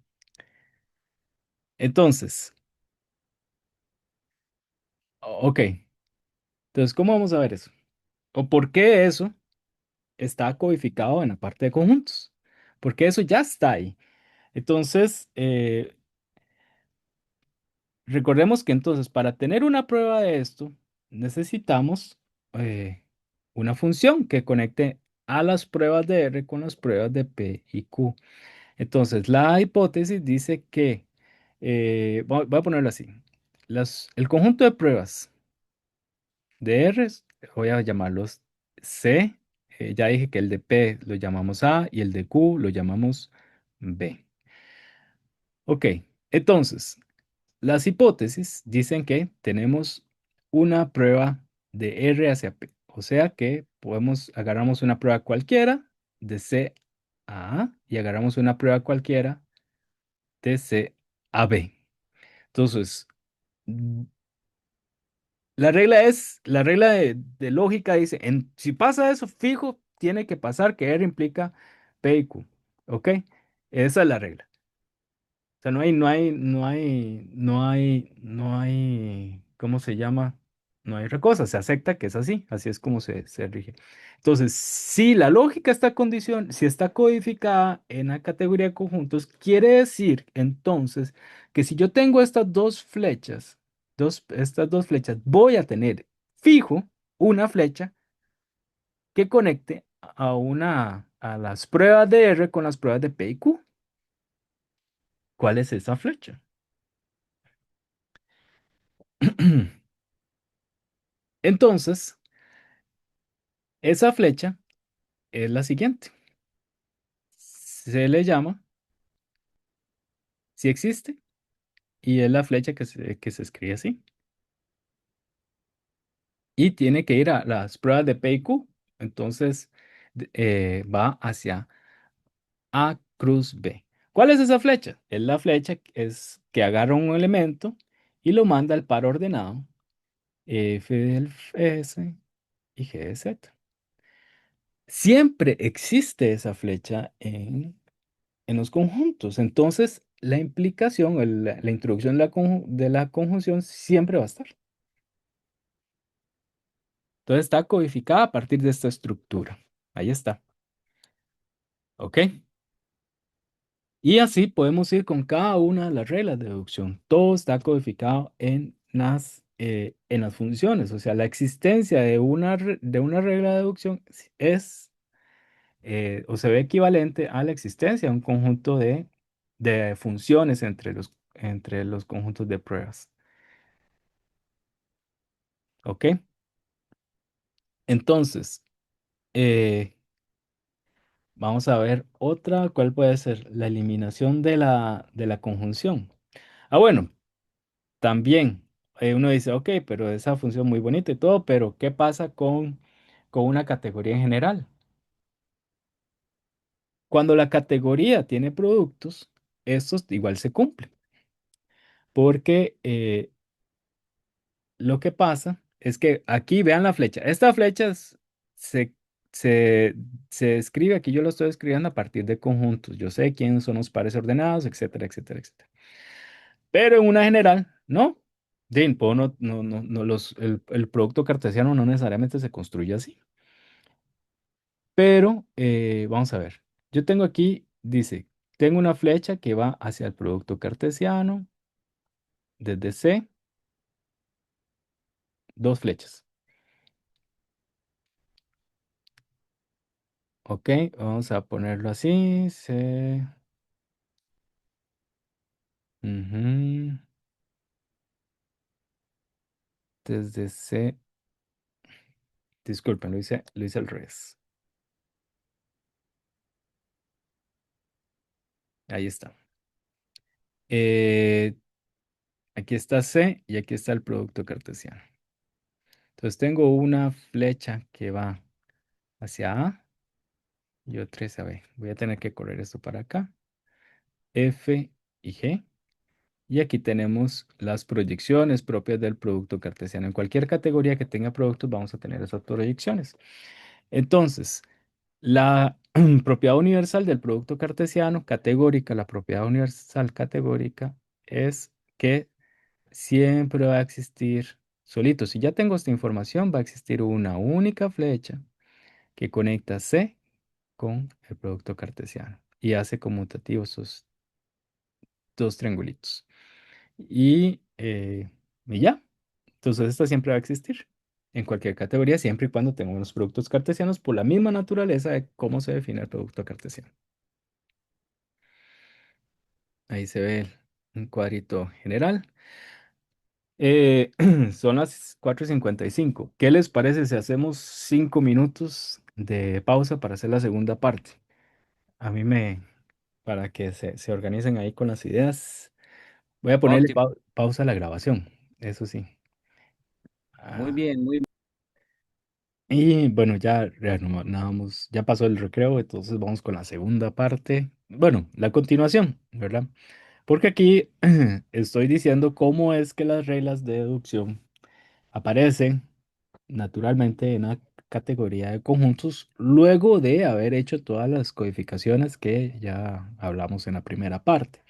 Entonces, ok. Entonces, ¿cómo vamos a ver eso? ¿O por qué eso está codificado en la parte de conjuntos? Porque eso ya está ahí. Entonces, recordemos que entonces para tener una prueba de esto, necesitamos una función que conecte a las pruebas de R con las pruebas de P y Q. Entonces, la hipótesis dice que, voy a ponerlo así, el conjunto de pruebas de R, voy a llamarlos C, ya dije que el de P lo llamamos A y el de Q lo llamamos B. Ok, entonces, las hipótesis dicen que tenemos una prueba de R hacia P. O sea que agarramos una prueba cualquiera de C a A y agarramos una prueba cualquiera de C a B. Entonces, mm, la regla de lógica dice, si pasa eso, fijo, tiene que pasar que R implica P y Q. ¿Ok? Esa es la regla. O sea, ¿cómo se llama? No hay otra cosa, se acepta que es así, así es como se rige. Entonces, si la lógica está si está codificada en la categoría de conjuntos, quiere decir entonces que si yo tengo estas dos flechas, voy a tener fijo una flecha que conecte a las pruebas de R con las pruebas de P y Q. ¿Cuál es esa flecha? Entonces, esa flecha es la siguiente. Se le llama, si existe, y es la flecha que se escribe así. Y tiene que ir a las pruebas de P y Q. Entonces, va hacia A cruz B. ¿Cuál es esa flecha? Es la flecha que agarra un elemento y lo manda al par ordenado F del S y G de Z. Siempre existe esa flecha en los conjuntos. Entonces, la implicación, la introducción de la conjunción siempre va a estar. Entonces, está codificada a partir de esta estructura. Ahí está. ¿Ok? Y así podemos ir con cada una de las reglas de deducción. Todo está codificado en las funciones. O sea, la existencia de una regla de deducción es o se ve equivalente a la existencia de un conjunto de funciones entre los conjuntos de pruebas. ¿Ok? Entonces, eh, vamos a ver otra. ¿Cuál puede ser? La eliminación de la conjunción. Ah, bueno, también uno dice, ok, pero esa función muy bonita y todo, pero ¿qué pasa con una categoría en general? Cuando la categoría tiene productos, estos igual se cumplen, porque lo que pasa es que aquí vean la flecha. Esta flecha se, se, se escribe, aquí yo lo estoy escribiendo a partir de conjuntos. Yo sé quiénes son los pares ordenados, etcétera, etcétera, etcétera. Pero en una general, no. Din, el producto cartesiano no necesariamente se construye así. Pero vamos a ver. Yo tengo aquí, dice, tengo una flecha que va hacia el producto cartesiano, desde C, dos flechas. Ok, vamos a ponerlo así. C. Ujú. Desde C. Disculpen, lo hice al revés. Ahí está. Eh, Aquí está C y aquí está el producto cartesiano. Entonces tengo una flecha que va hacia A y otra hacia B. Voy a tener que correr esto para acá. F y G. Y aquí tenemos las proyecciones propias del producto cartesiano. En cualquier categoría que tenga productos vamos a tener esas proyecciones. Entonces, la propiedad universal del producto cartesiano categórica, la propiedad universal categórica es que siempre va a existir solito. Si ya tengo esta información, va a existir una única flecha que conecta C con el producto cartesiano y hace conmutativos esos dos triangulitos. Y ya. Entonces, esta siempre va a existir en cualquier categoría, siempre y cuando tenga unos productos cartesianos por la misma naturaleza de cómo se define el producto cartesiano. Ahí se ve un cuadrito general. Eh, son las 4:55. ¿Qué les parece si hacemos 5 minutos de pausa para hacer la segunda parte? A mí para que se organicen ahí con las ideas. Voy a ponerle Óptimo. pausa a la grabación, eso sí. Muy Ah, bien, muy bien. Y bueno, ya no, nada más, ya pasó el recreo, entonces vamos con la segunda parte. Bueno, la continuación, ¿verdad? Porque aquí estoy diciendo cómo es que las reglas de deducción aparecen naturalmente en la categoría de conjuntos luego de haber hecho todas las codificaciones que ya hablamos en la primera parte.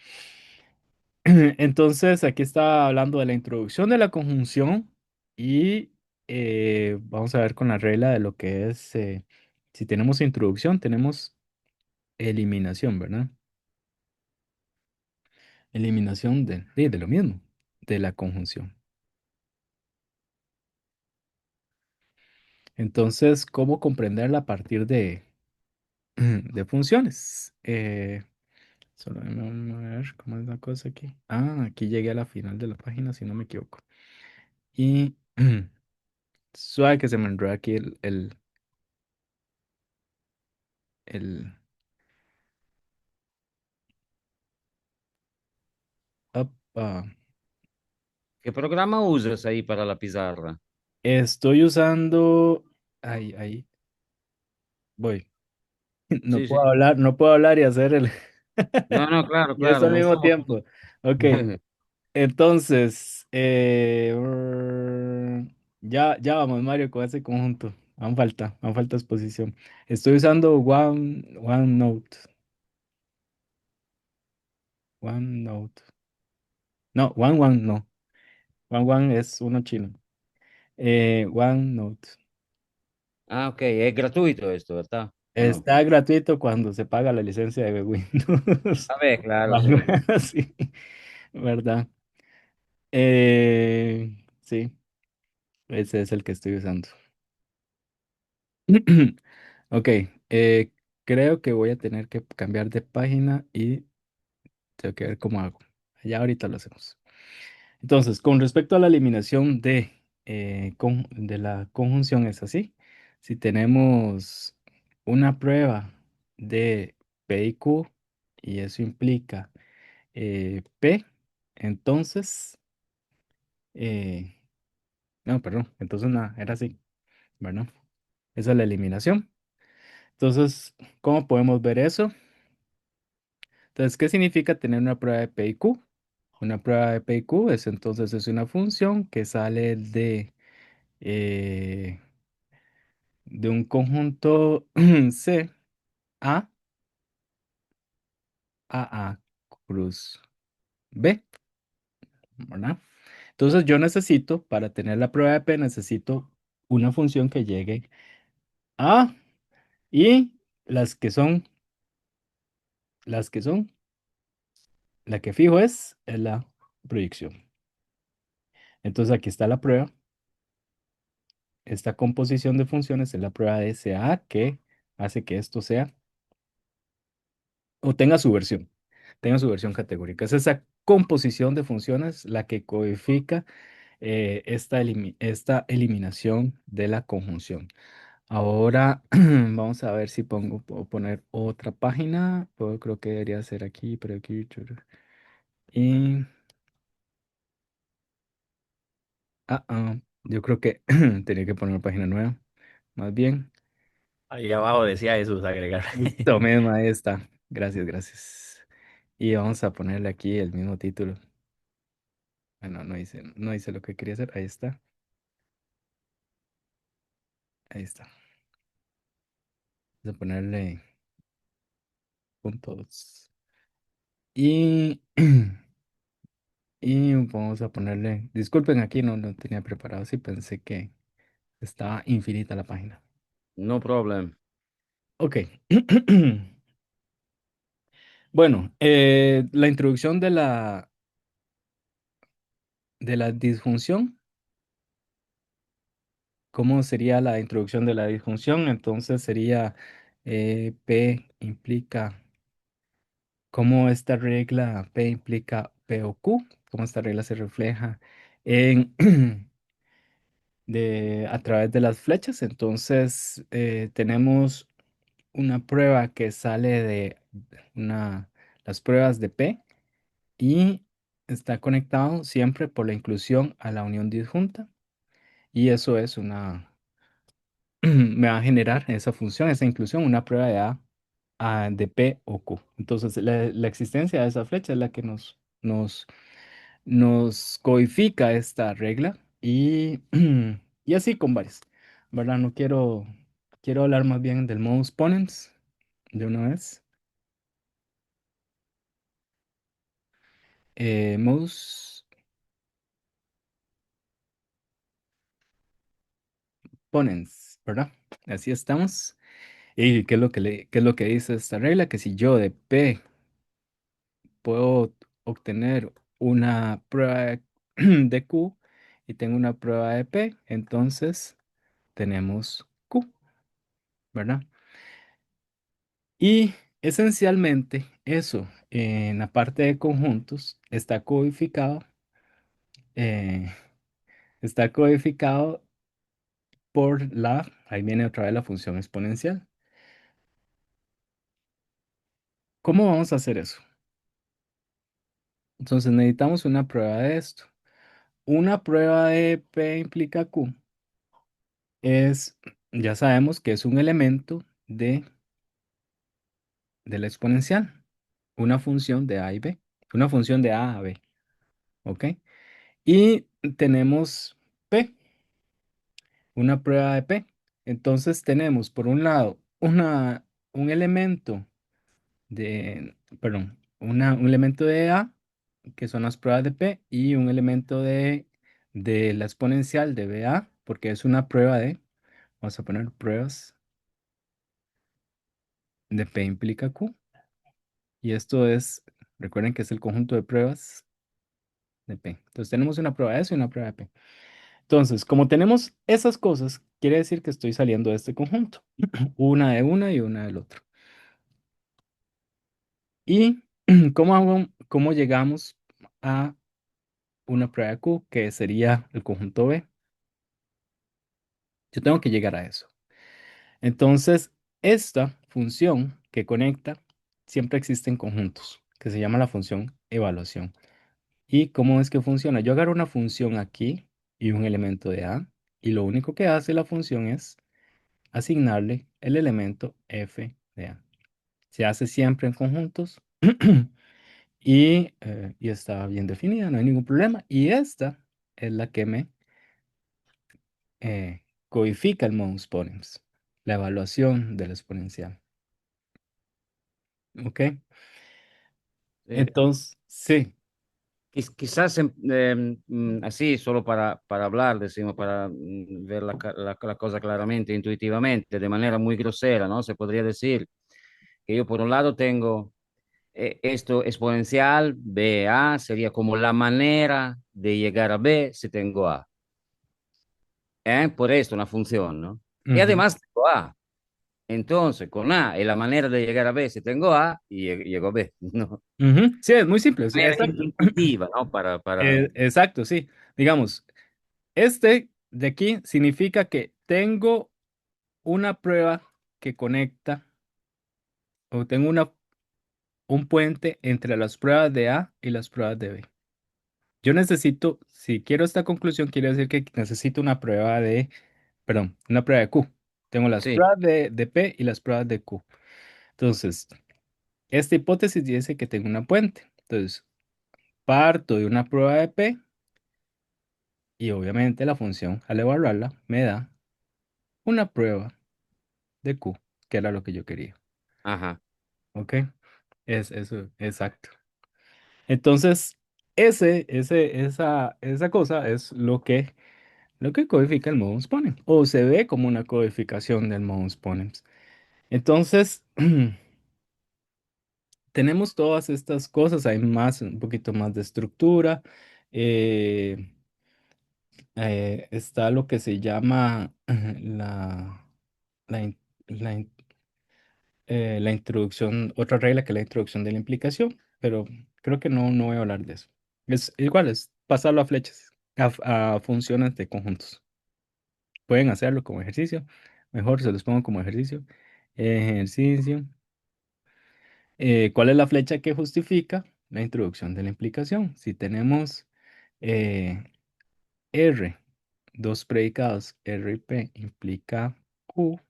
Entonces, aquí está hablando de la introducción de la conjunción y vamos a ver con la regla de lo que es, si tenemos introducción, tenemos eliminación, ¿verdad? Eliminación de lo mismo, de la conjunción. Entonces, ¿cómo comprenderla a partir de funciones? Solo déjame a ver cómo es la cosa aquí. Ah, aquí llegué a la final de la página, si no me equivoco. Y suave que se me enredó aquí el, up, ¿Qué programa usas ahí para la pizarra? estoy usando. Ahí voy. No Sí, sí. puedo hablar, no puedo hablar y hacer No, no, claro, y eso claro, al no mismo estamos. tiempo. Ok, entonces, ya vamos, Mario, con ese conjunto. Aún falta exposición. Estoy usando OneNote. OneNote. No, no. One es uno chino. OneNote. Ah, ok, es gratuito esto, ¿verdad? ¿O no? Está gratuito cuando se paga la licencia de Windows. A ver, claro, O algo sí. así, ¿verdad? Sí, ese es el que estoy usando. Ok, creo que voy a tener que cambiar de página y tengo que ver cómo hago. Ya ahorita lo hacemos. Entonces, con respecto a la eliminación de la conjunción es así. Si tenemos una prueba de P y Q y eso implica P, entonces, eh, no, perdón, entonces nada, era así, ¿verdad? Esa es la eliminación. Entonces, ¿cómo podemos ver eso? Entonces, ¿qué significa tener una prueba de P y Q? Una prueba de P y Q es entonces es una función que sale eh, de un conjunto C A A cruz B, ¿verdad? Entonces yo necesito, para tener la prueba de P, necesito una función que llegue a y las que son, las que son, la que fijo es la proyección. Entonces aquí está la prueba. Esta composición de funciones es la prueba de SA que hace que esto sea o tenga su versión categórica. Es esa composición de funciones la que codifica esta eliminación de la conjunción. Ahora vamos a ver si puedo poner otra página. Creo que debería ser aquí, pero aquí. Y, yo creo que tenía que poner una página nueva. Más bien, Ahí abajo decía Jesús agregar. esto mismo, ahí está. Gracias, gracias. Y vamos a ponerle aquí el mismo título. Bueno, no hice lo que quería hacer. Ahí está. Ahí está. Vamos a ponerle puntos. Y, y vamos a ponerle. Disculpen, aquí no tenía preparado. Sí, pensé que estaba infinita la página. No problem. Ok. Bueno, la introducción de la disfunción. ¿Cómo sería la introducción de la disjunción? Entonces sería P implica, ¿cómo esta regla P implica P o Q? ¿Cómo esta regla se refleja en, a través de las flechas? Entonces tenemos una prueba que sale de las pruebas de P y está conectado siempre por la inclusión a la unión disjunta y eso es me va a generar esa función, esa inclusión, una prueba de de P o Q. Entonces, la existencia de esa flecha es la que nos codifica esta regla y así con varias, ¿verdad? No quiero hablar más bien del modus ponens de una vez. Modus ponens, ¿verdad? Así estamos. ¿Y qué es lo que qué es lo que dice esta regla? Que si yo de P puedo obtener una prueba de Q y tengo una prueba de P, entonces tenemos Q, ¿verdad? Y esencialmente eso en la parte de conjuntos eh, está codificado por ahí viene otra vez la función exponencial. ¿Cómo vamos a hacer eso? Entonces necesitamos una prueba de esto. Una prueba de P implica Q es, ya sabemos que es un elemento de la exponencial, una función de A y B, una función de A a B, ¿ok? Y tenemos P, una prueba de P. Entonces tenemos por un lado un elemento un elemento de A, que son las pruebas de P, y un elemento de la exponencial de BA, porque es una prueba vamos a poner pruebas de P implica Q. Y esto recuerden que es el conjunto de pruebas de P. Entonces tenemos una prueba de eso y una prueba de P. Entonces, como tenemos esas cosas, quiere decir que estoy saliendo de este conjunto. Una de una y una del otro. ¿Y cómo llegamos a una prueba de Q, que sería el conjunto B? Yo tengo que llegar a eso. Entonces, esta función que conecta siempre existe en conjuntos, que se llama la función evaluación. ¿Y cómo es que funciona? Yo agarro una función aquí y un elemento de A, y lo único que hace la función es asignarle el elemento f de A. Se hace siempre en conjuntos y está bien definida, no hay ningún problema. Y esta es la que me codifica el modus ponens, la evaluación del exponencial. ¿Ok? Eh, Entonces, sí. Quizás así, solo para hablar, decimos, para ver la cosa claramente, intuitivamente, de manera muy grosera, ¿no? Se podría decir que yo por un lado tengo esto exponencial, B a sería como la manera de llegar a B si tengo A. Por esto una función, ¿no? Y Ujú, además tengo A. Entonces, con A es la manera de llegar a B si tengo A y llego a B, ¿no? ujú. Sí, es muy simple. Sí, Manera exacto. intuitiva, ¿no? Exacto, sí. Digamos, este de aquí significa que tengo una prueba que conecta o tengo un puente entre las pruebas de A y las pruebas de B. Yo necesito, si quiero esta conclusión, quiere decir que necesito perdón, una prueba de Q. Tengo las Sí, pruebas de P y las pruebas de Q. Entonces, esta hipótesis dice que tengo una puente. Entonces, parto de una prueba de P y obviamente la función al evaluarla me da una prueba de Q, que era lo que yo quería. ajá. ¿Ok? Es eso, exacto. Entonces, esa cosa es lo que codifica el modus ponens, o se ve como una codificación del modus ponens. Entonces, tenemos todas estas cosas, hay un poquito más de estructura. eh, Está lo que se llama la, in- la in- la introducción, otra regla que es la introducción de la implicación, pero creo que no voy a hablar de eso. Es igual, es pasarlo a flechas, a funciones de conjuntos. Pueden hacerlo como ejercicio, mejor se los pongo como ejercicio. Ejercicio. ¿Cuál es la flecha que justifica la introducción de la implicación? Si tenemos eh, R, dos predicados, R y P, implica Q,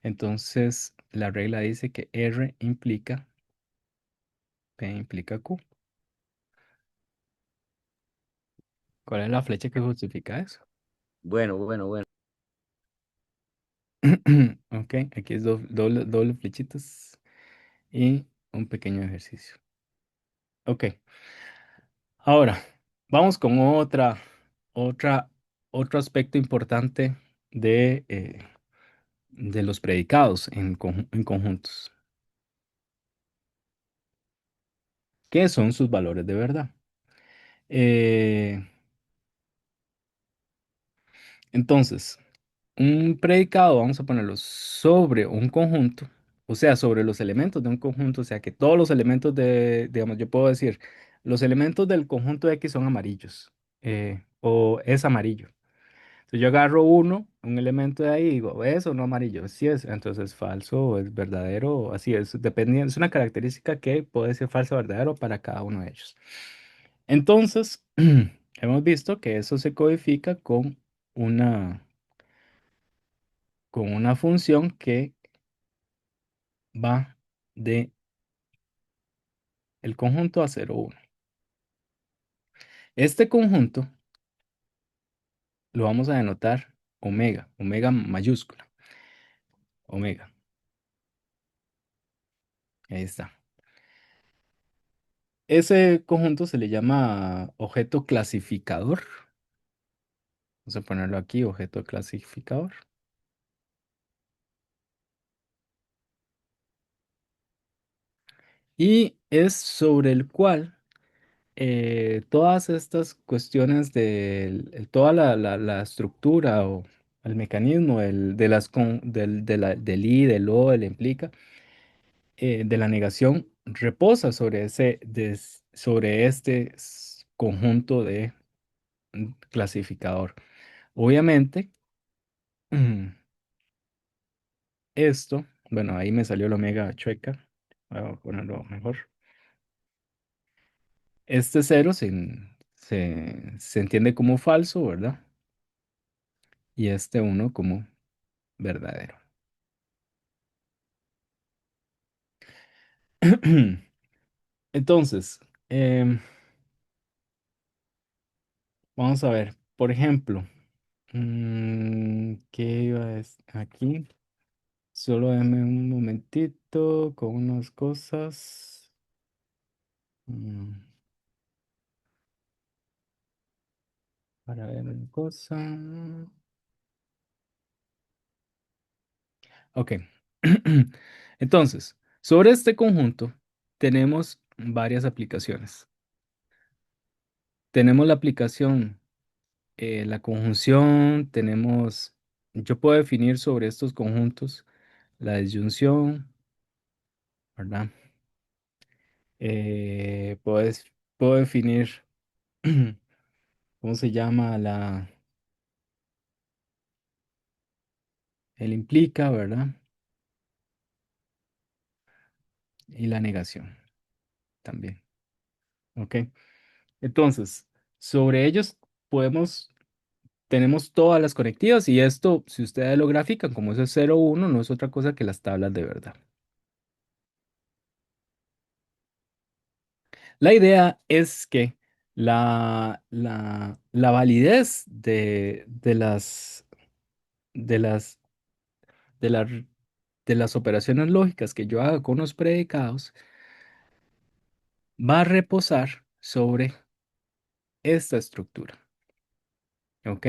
entonces la regla dice que R implica P implica Q. ¿Cuál es la flecha que justifica eso? Bueno, bueno, bueno. Ok, aquí es doble flechitas y un pequeño ejercicio. Ok, ahora vamos con otra, otro aspecto importante de los predicados en conjuntos. ¿Qué son sus valores de verdad? Eh, entonces, un predicado, vamos a ponerlo sobre un conjunto, o sea, sobre los elementos de un conjunto, o sea, que todos los elementos digamos, yo puedo decir, los elementos del conjunto X son amarillos, o es amarillo. Si yo agarro un elemento de ahí, y digo, ¿es o no amarillo? Sí es, entonces es falso o es verdadero, así es, dependiendo, es una característica que puede ser falso o verdadero para cada uno de ellos. Entonces, hemos visto que eso se codifica una, con una función que va de el conjunto a 0, 1. Este conjunto lo vamos a denotar omega, omega mayúscula, omega. Ahí está. Ese conjunto se le llama objeto clasificador. Vamos a ponerlo aquí, objeto clasificador. Y es sobre el cual todas estas cuestiones de toda la estructura o el mecanismo de del I, del O, del implica, de la negación, reposa sobre sobre este conjunto de clasificador. Obviamente, esto, bueno, ahí me salió la omega chueca. Voy a ponerlo mejor. Este cero se entiende como falso, ¿verdad? Y este uno como verdadero. Entonces, vamos a ver, por ejemplo, ¿qué iba a decir aquí? Solo déme un momentito con unas cosas. mm, para ver una cosa. Ok. Entonces, sobre este conjunto tenemos varias aplicaciones. Tenemos la aplicación, la conjunción, yo puedo definir sobre estos conjuntos la disyunción, ¿verdad? Eh, puedes- puedo definir, ¿cómo se llama? El implica, ¿verdad? Y la negación también. ¿Ok? Entonces, sobre ellos tenemos todas las conectivas y esto, si ustedes lo grafican, como eso es 0, 1, no es otra cosa que las tablas de verdad. La idea es que la validez de las, de la- de las operaciones lógicas que yo haga con los predicados va a reposar sobre esta estructura. ¿Ok?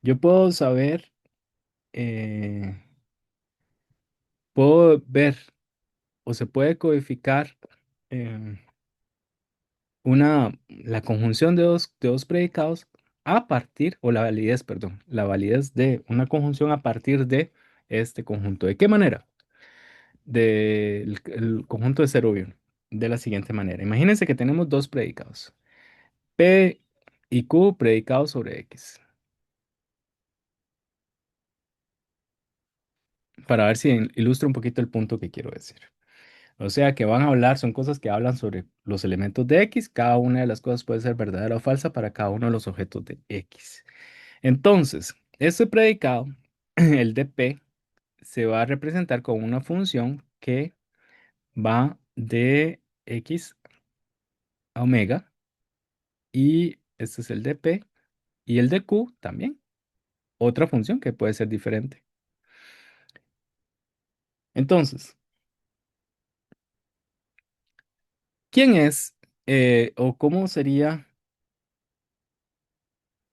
Yo puedo saber, eh, puedo ver o se puede codificar em, la conjunción de dos predicados a partir, o la validez, perdón, la validez de una conjunción a partir de este conjunto. ¿De qué manera? Del el conjunto de 0 y 1. De la siguiente manera. Imagínense que tenemos dos predicados. P y Q predicados sobre X. Para ver si ilustra un poquito el punto que quiero decir. O sea que van a hablar, son cosas que hablan sobre los elementos de X. Cada una de las cosas puede ser verdadera o falsa para cada uno de los objetos de X. Entonces, este predicado el de P se va a representar con una función que va de X a omega y este es el de P y el de Q también, otra función que puede ser diferente. Entonces, ¿quién es o cómo sería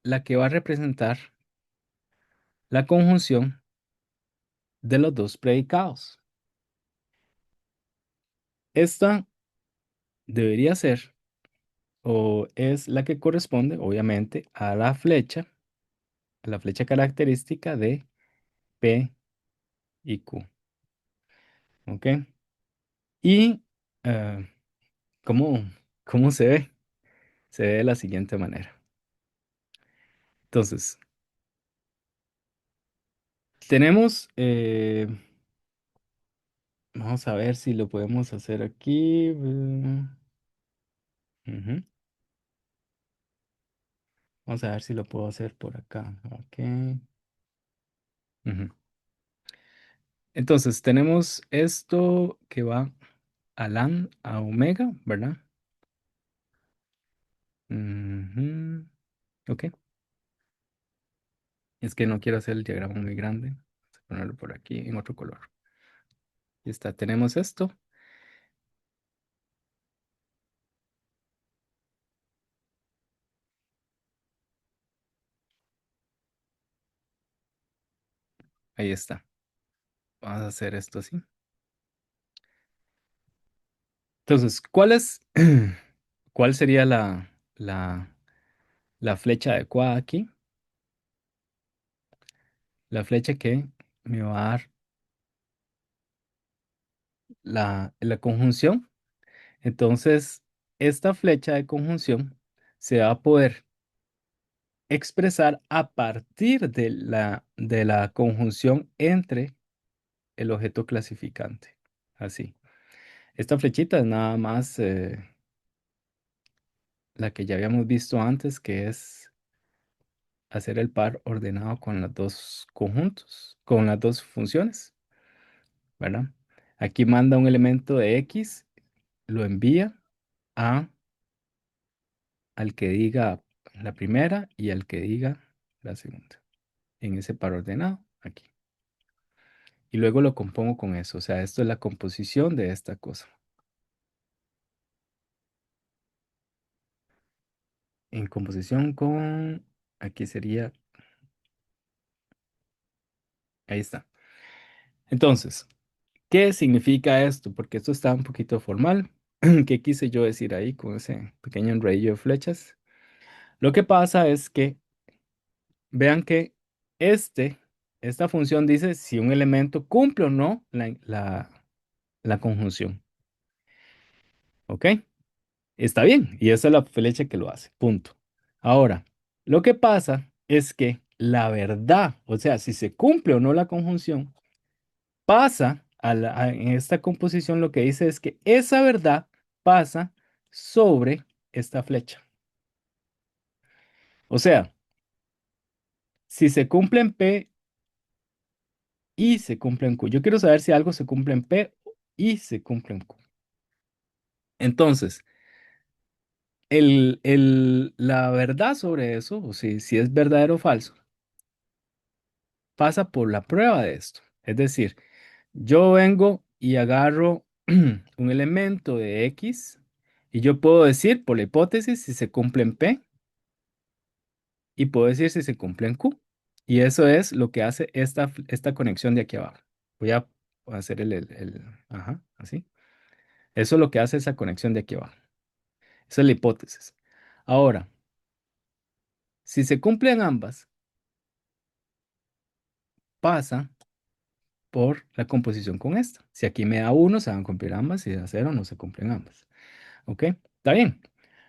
la que va a representar la conjunción de los dos predicados? Esta debería ser o es la que corresponde, obviamente, a la flecha característica de P y Q. ¿Ok? Y eh, ¿cómo, cómo se ve? Se ve de la siguiente manera. Entonces, tenemos, vamos a ver si lo podemos hacer aquí. Ujú. Vamos a ver si lo puedo hacer por acá. Ok. Ujú. Entonces, tenemos esto que va a LAN, a omega, ¿verdad? Ujú. Ok. Es que no quiero hacer el diagrama muy grande. Vamos a ponerlo por aquí en otro color. Y está, tenemos esto. Ahí está. Vamos a hacer esto así. Entonces, cuál sería la flecha adecuada aquí? La flecha que me va a dar la conjunción. Entonces, esta flecha de conjunción se va a poder expresar a partir de la conjunción entre el objeto clasificante. Así. Esta flechita es nada más la que ya habíamos visto antes, que es hacer el par ordenado con los dos conjuntos, con las dos funciones, ¿verdad? Aquí manda un elemento de X, lo envía a, al que diga la primera y al que diga la segunda, en ese par ordenado, aquí. Y luego lo compongo con eso, o sea, esto es la composición de esta cosa. En composición con, aquí sería, ahí está. Entonces, ¿qué significa esto? Porque esto está un poquito formal. ¿Qué quise yo decir ahí con ese pequeño enrollo de flechas? Lo que pasa es que vean que esta función dice si un elemento cumple o no la conjunción. ¿Ok? Está bien. Y esa es la flecha que lo hace. Punto. Ahora, lo que pasa es que la verdad, o sea, si se cumple o no la conjunción, pasa en esta composición, lo que dice es que esa verdad pasa sobre esta flecha. O sea, si se cumple en P y se cumple en Q. Yo quiero saber si algo se cumple en P y se cumple en Q. Entonces, la verdad sobre eso, o si es verdadero o falso, pasa por la prueba de esto. Es decir, yo vengo y agarro un elemento de X y yo puedo decir, por la hipótesis, si se cumple en P y puedo decir si se cumple en Q. Y eso es lo que hace esta conexión de aquí abajo. Voy a hacer ajá, así. Eso es lo que hace esa conexión de aquí abajo. Esa es la hipótesis. Ahora, si se cumplen ambas, pasa por la composición con esta. Si aquí me da 1, se van a cumplir ambas. Si da 0, no se cumplen ambas. ¿Ok? Está bien.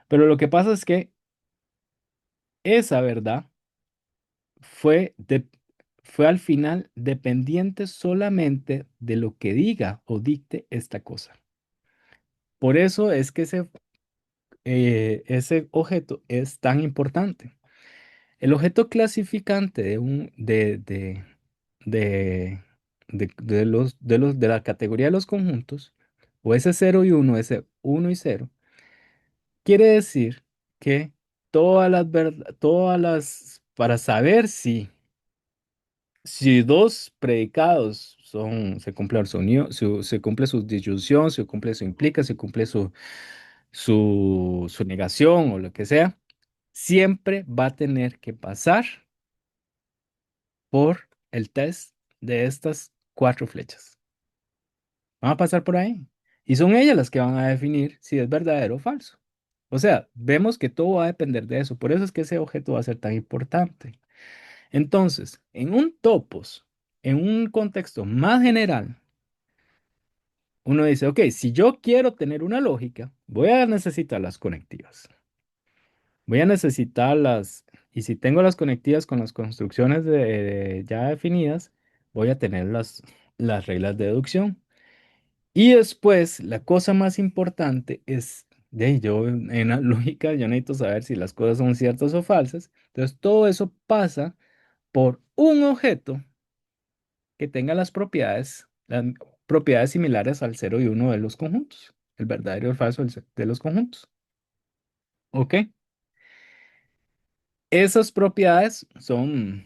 Pero lo que pasa es que esa verdad fue, fue al final dependiente solamente de lo que diga o dicte esta cosa. Por eso es que ese objeto es tan importante. El objeto clasificante de, de la categoría de los conjuntos, o ese cero y uno, ese uno y cero, quiere decir que para saber si dos predicados se cumple su unión, se cumple su disyunción, se cumple su implica, se cumple su negación o lo que sea, siempre va a tener que pasar por el test de estas cuatro flechas. Van a pasar por ahí. Y son ellas las que van a definir si es verdadero o falso. O sea, vemos que todo va a depender de eso. Por eso es que ese objeto va a ser tan importante. Entonces, en un topos, en un contexto más general, uno dice, ok, si yo quiero tener una lógica, voy a necesitar las conectivas. Voy a necesitarlas, y si tengo las conectivas con las construcciones ya definidas, voy a tener las reglas de deducción. Y después, la cosa más importante es, yo en la lógica, yo necesito saber si las cosas son ciertas o falsas. Entonces, todo eso pasa por un objeto que tenga las propiedades similares al cero y uno de los conjuntos, el verdadero y el falso de los conjuntos. ¿Ok? Esas propiedades son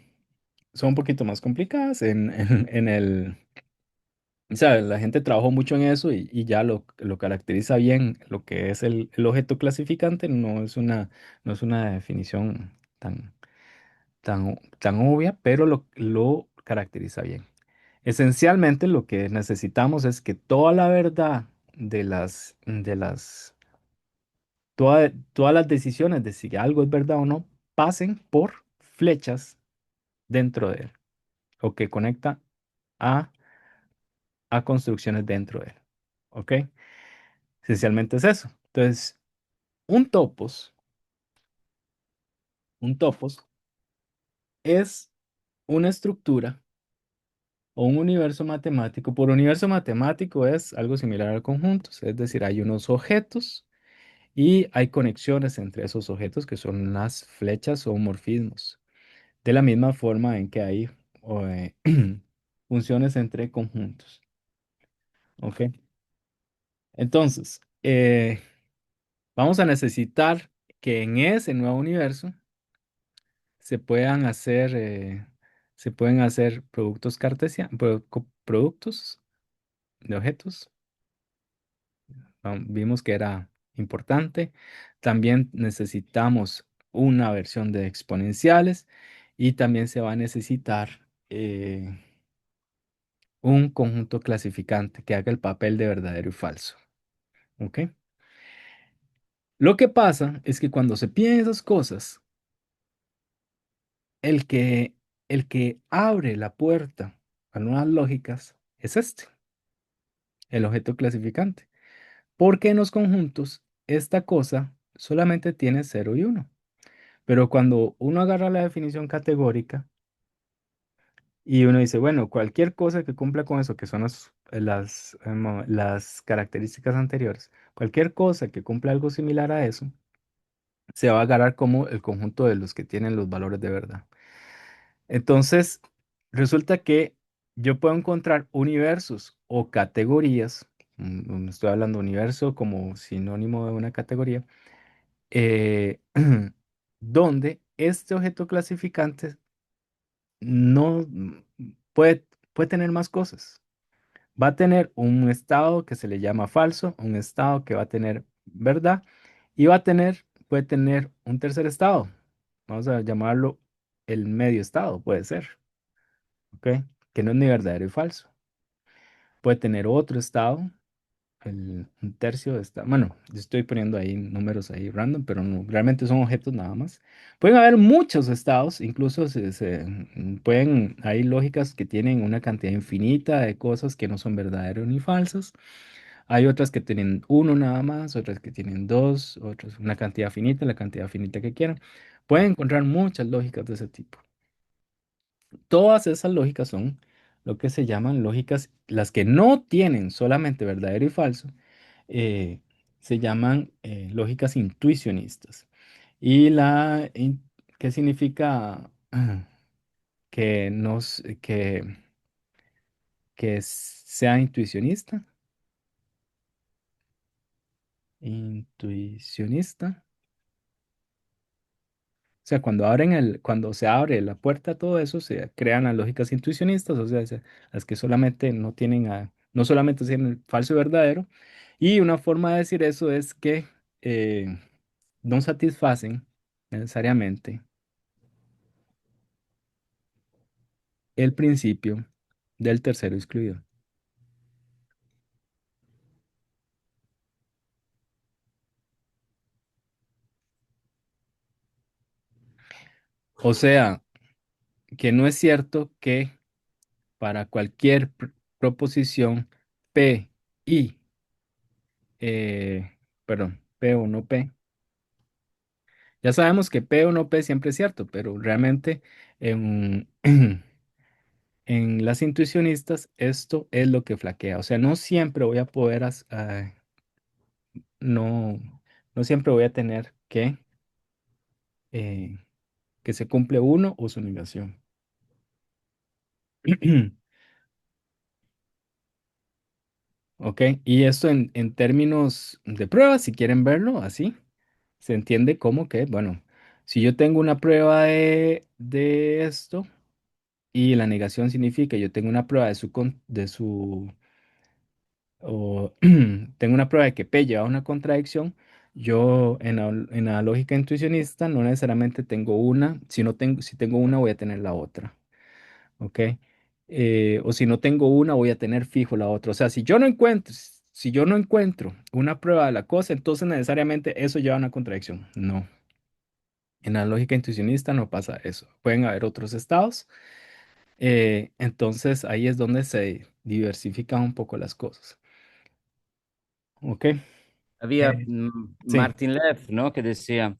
un poquito más complicadas o sea, la gente trabajó mucho en eso y ya lo caracteriza bien lo que es el objeto clasificante, no es una definición tan obvia, pero lo caracteriza bien. Esencialmente lo que necesitamos es que toda la verdad todas las decisiones de si algo es verdad o no pasen por flechas dentro de él o que conecta a, a construcciones dentro de él. ¿Ok? Esencialmente es eso. Entonces, un topos, un topos es una estructura o un universo matemático. Por universo matemático es algo similar a conjuntos, es decir, hay unos objetos y hay conexiones entre esos objetos que son las flechas o morfismos. De la misma forma en que hay o, funciones entre conjuntos. ¿Ok? Entonces, vamos a necesitar que en ese nuevo universo se puedan hacer, se pueden hacer productos cartesianos, productos de objetos. Vimos que era importante. También necesitamos una versión de exponenciales y también se va a necesitar un conjunto clasificante que haga el papel de verdadero y falso. ¿Ok? Lo que pasa es que cuando se piden esas cosas, el que, el que abre la puerta a nuevas lógicas es el objeto clasificante. Porque en los conjuntos, esta cosa solamente tiene cero y uno. Pero cuando uno agarra la definición categórica y uno dice, bueno, cualquier cosa que cumpla con eso, que son las características anteriores, cualquier cosa que cumpla algo similar a eso, se va a agarrar como el conjunto de los que tienen los valores de verdad. Entonces, resulta que yo puedo encontrar universos o categorías, estoy hablando universo como sinónimo de una categoría, eh, donde este objeto clasificante no puede tener más cosas. Va a tener un estado que se le llama falso, un estado que va a tener verdad y puede tener un tercer estado. Vamos a llamarlo el medio estado, puede ser, ¿ok? Que no es ni verdadero y falso. Puede tener otro estado, un tercio de estado. Bueno, yo estoy poniendo ahí números ahí random, pero no, realmente son objetos nada más. Pueden haber muchos estados, incluso hay lógicas que tienen una cantidad infinita de cosas que no son verdaderas ni falsas. Hay otras que tienen uno nada más, otras que tienen dos, otras una cantidad finita, la cantidad finita que quieran. Pueden encontrar muchas lógicas de ese tipo. Todas esas lógicas son lo que se llaman lógicas, las que no tienen solamente verdadero y falso, eh, se llaman lógicas intuicionistas. ¿Y qué significa que nos, que sea intuicionista. Intuicionista. O sea, cuando se abre la puerta a todo eso, se crean las lógicas intuicionistas, o sea, las que solamente no tienen no solamente tienen falso y verdadero. Y una forma de decir eso es que eh, no satisfacen necesariamente el principio del tercero excluido. O sea, que no es cierto que para cualquier proposición P y, perdón, P o no P. Ya sabemos que P o no P siempre es cierto, pero realmente en, en las intuicionistas esto es lo que flaquea. O sea, no siempre voy a poder, no, no siempre voy a tener eh, que se cumple uno o su negación. Ok, y esto en términos de pruebas, si quieren verlo así, se entiende como que, bueno, si yo tengo una prueba de esto y la negación significa yo tengo una prueba o tengo una prueba de que P lleva a una contradicción, yo en la lógica intuicionista no necesariamente tengo una, si tengo una voy a tener la otra, ¿ok? O si no tengo una voy a tener fijo la otra. O sea, si yo no encuentro una prueba de la cosa, entonces necesariamente eso lleva a una contradicción. No, en la lógica intuicionista no pasa eso. Pueden haber otros estados. Entonces ahí es donde se diversifican un poco las cosas. ¿Ok? Había Eh, sí, Martin Lev, ¿no? Que decía,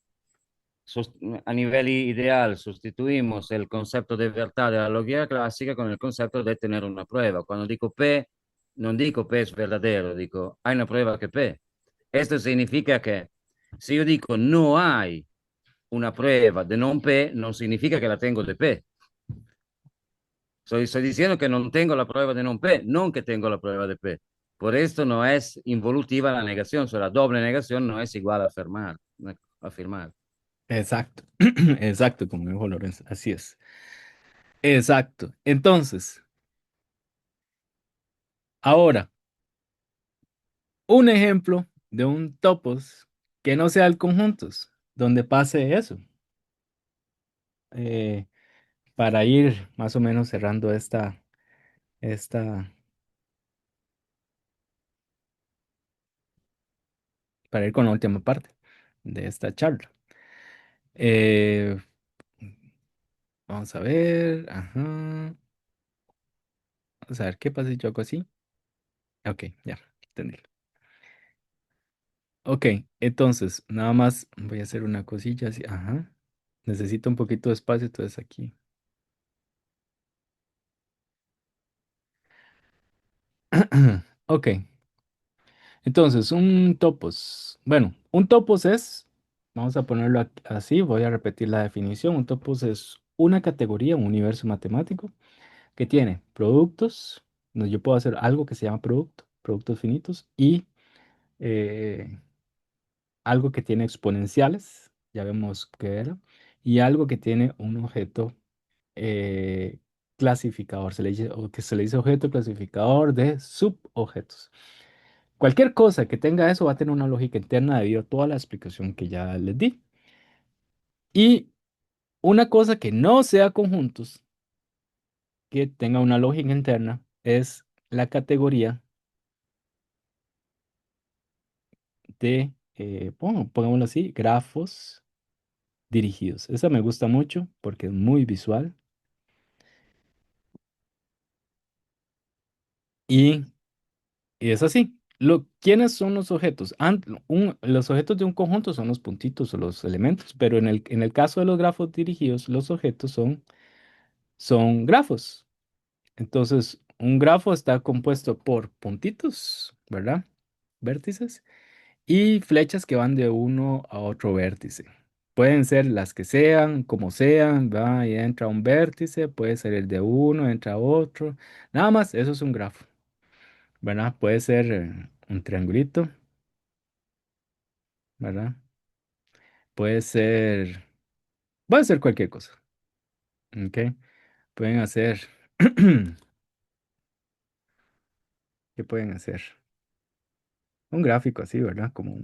a nivel ideal sustituimos el concepto de verdad de la lógica clásica con el concepto de tener una prueba. Cuando digo P, no digo P es verdadero, digo, hay una prueba que P. Esto significa que si yo digo no hay una prueba de non P, no significa que la tengo de P. Estoy diciendo que no tengo la prueba de non P, no que tengo la prueba de P. Por esto no es involutiva la negación, o sea, la doble negación no es igual a afirmar. Afirmar. exacto. Exacto, como dijo Lorenzo. Así es. Exacto. Entonces, ahora, un ejemplo de un topos que no sea el conjuntos, donde pase eso. Eh, para ir más o menos cerrando esta, para ir con la última parte de esta charla. Eh, vamos a ver, ajá, vamos a ver qué pasa si yo hago así. Ok, ya, entendí. Ok, entonces, nada más voy a hacer una cosilla así, ajá. Necesito un poquito de espacio, entonces aquí. Ok, entonces, un topos. Bueno, un topos es, vamos a ponerlo así, voy a repetir la definición. Un topos es una categoría, un universo matemático que tiene productos, yo puedo hacer algo que se llama producto, productos finitos, y eh, algo que tiene exponenciales, ya vemos qué era, y algo que tiene un objeto eh, clasificador, o que se le dice objeto clasificador de subobjetos. Cualquier cosa que tenga eso va a tener una lógica interna debido a toda la explicación que ya les di. Y una cosa que no sea conjuntos, que tenga una lógica interna, es la categoría de, pongámoslo así, grafos dirigidos. Esa me gusta mucho porque es muy visual. Y, y es así. ¿Quiénes son los objetos? Los objetos de un conjunto son los puntitos o los elementos, pero en el caso de los grafos dirigidos, los objetos son grafos. Entonces, un grafo está compuesto por puntitos, ¿verdad? Vértices y flechas que van de uno a otro vértice. Pueden ser las que sean, como sean, va, y entra un vértice, puede ser el de uno, entra otro. Nada más, eso es un grafo, ¿verdad? Puede ser un triangulito, ¿verdad? Puede ser, puede ser cualquier cosa, ¿ok? Pueden hacer, ¿qué pueden hacer? Un gráfico así, ¿verdad? Como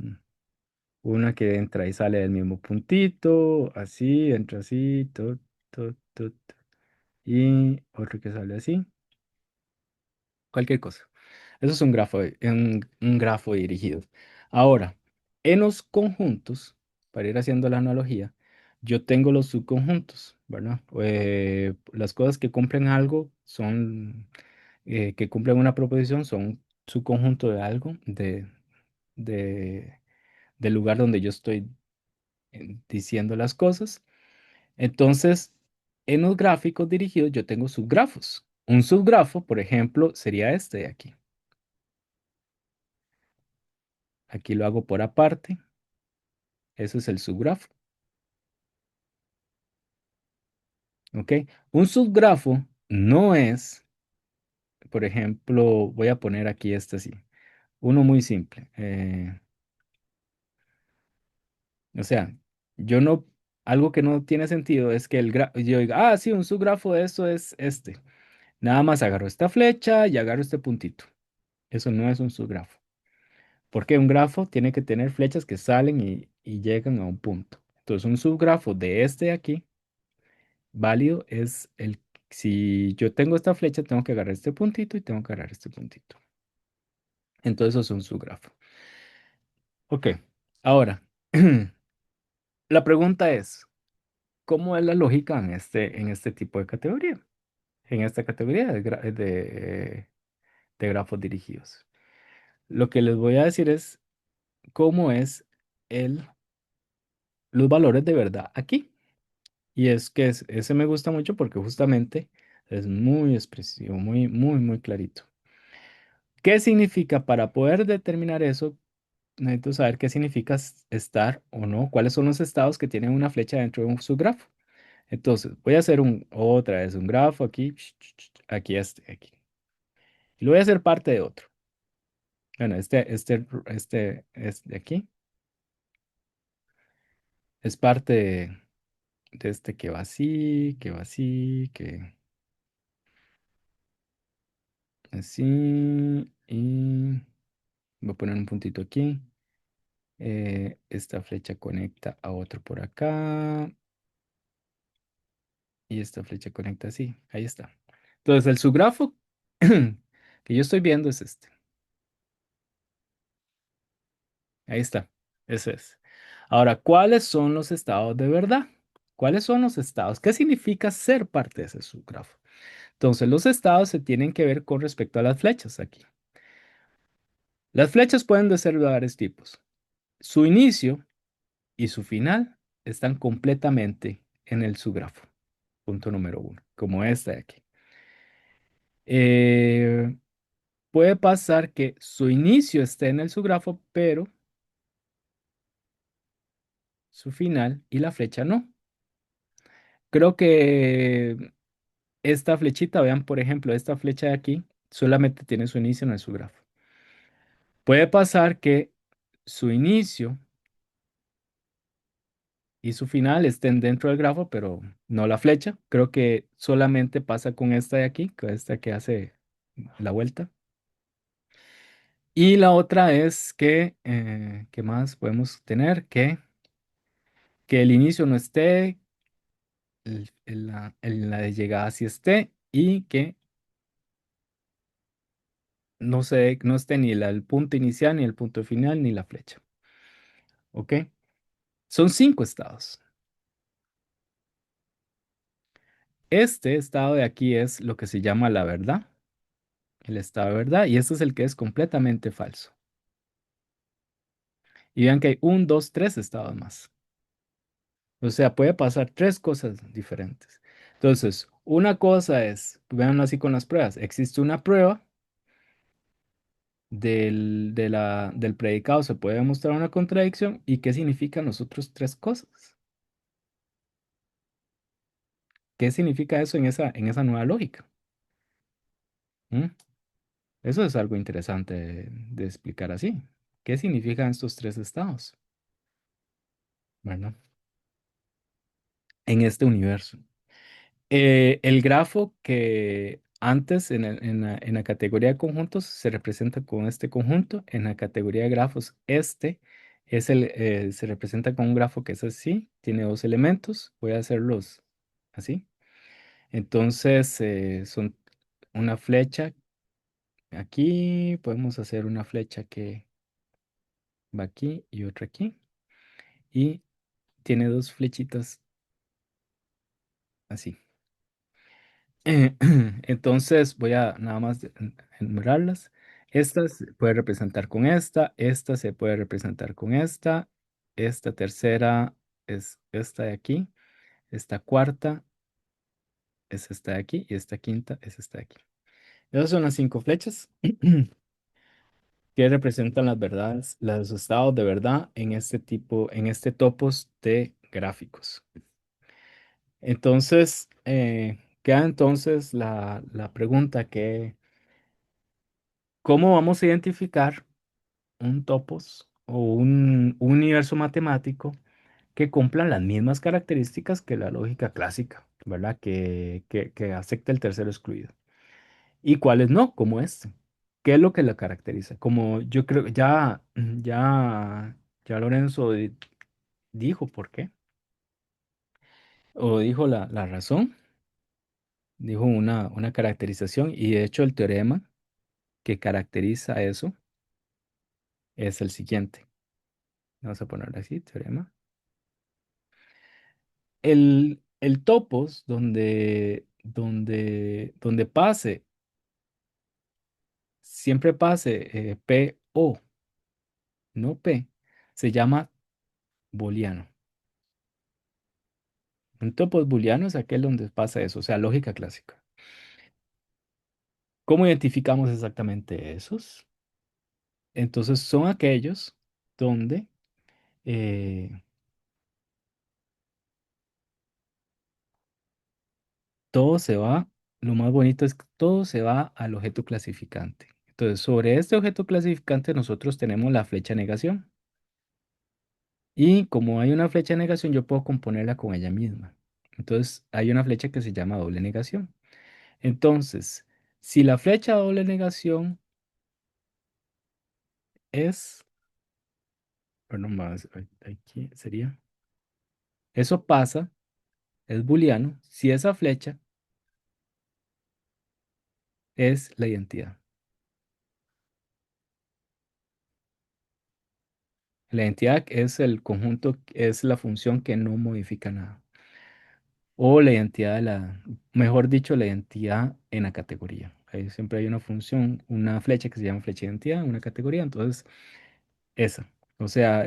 una que entra y sale del mismo puntito, así, entra así, y otro que sale así, cualquier cosa. Eso es un grafo, un grafo dirigido. Ahora, en los conjuntos, para ir haciendo la analogía, yo tengo los subconjuntos, ¿verdad? Las cosas que cumplen algo son, que cumplen una proposición son un subconjunto de algo, de, del lugar donde yo estoy diciendo las cosas. Entonces, en los gráficos dirigidos yo tengo subgrafos. Un subgrafo, por ejemplo, sería este de aquí. Aquí lo hago por aparte. Eso es el subgrafo. ¿Ok? Un subgrafo no es, por ejemplo, voy a poner aquí este así. Uno muy simple. O sea, yo no, algo que no tiene sentido es que yo diga, sí, un subgrafo de eso es este. Nada más agarro esta flecha y agarro este puntito. Eso no es un subgrafo. Porque un grafo tiene que tener flechas que salen y llegan a un punto. Entonces, un subgrafo de este de aquí válido es si yo tengo esta flecha, tengo que agarrar este puntito y tengo que agarrar este puntito. Entonces eso es un subgrafo. Ok, ahora, la pregunta es, ¿cómo es la lógica en este tipo de categoría? En esta categoría de grafos dirigidos. Lo que les voy a decir es cómo es el, los valores de verdad aquí. Y es que ese me gusta mucho porque justamente es muy expresivo, muy clarito. ¿Qué significa para poder determinar eso? Necesito saber qué significa estar o no, cuáles son los estados que tienen una flecha dentro de un subgrafo. Entonces, voy a hacer otra vez un grafo aquí, aquí, aquí. Y lo voy a hacer parte de otro. Bueno, este de aquí es parte de este que va así, que va así, que así, y voy a poner un puntito aquí. Esta flecha conecta a otro por acá. Y esta flecha conecta así. Ahí está. Entonces, el subgrafo que yo estoy viendo es este. Ahí está. Ese es. Ahora, ¿cuáles son los estados de verdad? ¿Cuáles son los estados? ¿Qué significa ser parte de ese subgrafo? Entonces, los estados se tienen que ver con respecto a las flechas aquí. Las flechas pueden de ser de varios tipos. Su inicio y su final están completamente en el subgrafo. Punto número uno, como esta de aquí. Eh, Puede pasar que su inicio esté en el subgrafo, pero su final y la flecha no. Creo que esta flechita, vean, por ejemplo, esta flecha de aquí, solamente tiene su inicio en el subgrafo. Puede pasar que su inicio y su final estén dentro del grafo, pero no la flecha. Creo que solamente pasa con esta de aquí, con esta que hace la vuelta. Y la otra es ¿qué más podemos tener? Que el inicio no esté, la de llegada sí esté y que no esté ni el punto inicial, ni el punto final, ni la flecha. ¿Ok? Son 5 estados. Este estado de aquí es lo que se llama la verdad, el estado de verdad, y este es el que es completamente falso. Y vean que hay 1, 2, 3 estados más. O sea, puede pasar 3 cosas diferentes. Entonces, una cosa es, vean así con las pruebas, existe una prueba del predicado, se puede demostrar una contradicción, ¿y qué significan las otras 3 cosas? ¿Qué significa eso en esa nueva lógica? ¿Mm? Eso es algo interesante de explicar así. ¿Qué significan estos tres estados? ¿Verdad? En este universo. El grafo que antes en la categoría de conjuntos se representa con este conjunto, en la categoría de grafos este se representa con un grafo que es así, tiene dos elementos, voy a hacerlos así. Entonces son una flecha, aquí podemos hacer una flecha que va aquí y otra aquí, y tiene dos flechitas así. Entonces voy a nada más enumerarlas. Esta se puede representar con esta se puede representar con esta tercera es esta de aquí, esta cuarta es esta de aquí y esta quinta es esta de aquí. Esas son las cinco flechas que representan las verdades, los estados de verdad en este tipo, en este topos de gráficos. Entonces, queda entonces la pregunta que ¿cómo vamos a identificar un topos o un universo matemático que cumpla las mismas características que la lógica clásica, ¿verdad? Que acepta el tercero excluido. ¿Y cuáles no? Como este. ¿Qué es lo que la caracteriza? Como yo creo que ya Lorenzo dijo por qué, o dijo la razón, dijo una caracterización, y de hecho el teorema que caracteriza eso es el siguiente. Vamos a ponerlo así, teorema. El topos donde pase, siempre pase P o no P, se llama booleano. Un topos booleano es aquel donde pasa eso, o sea, lógica clásica. ¿Cómo identificamos exactamente esos? Entonces son aquellos donde eh, todo se va, lo más bonito es que todo se va al objeto clasificante. Entonces, sobre este objeto clasificante nosotros tenemos la flecha negación. Y como hay una flecha de negación, yo puedo componerla con ella misma. Entonces, hay una flecha que se llama doble negación. Entonces, si la flecha doble negación es, perdón, aquí sería, eso pasa, es booleano, si esa flecha es la identidad. La identidad es el conjunto, es la función que no modifica nada. O la identidad mejor dicho, la identidad en la categoría. Ahí siempre hay una función, una flecha que se llama flecha de identidad, una categoría. Entonces, esa. O sea,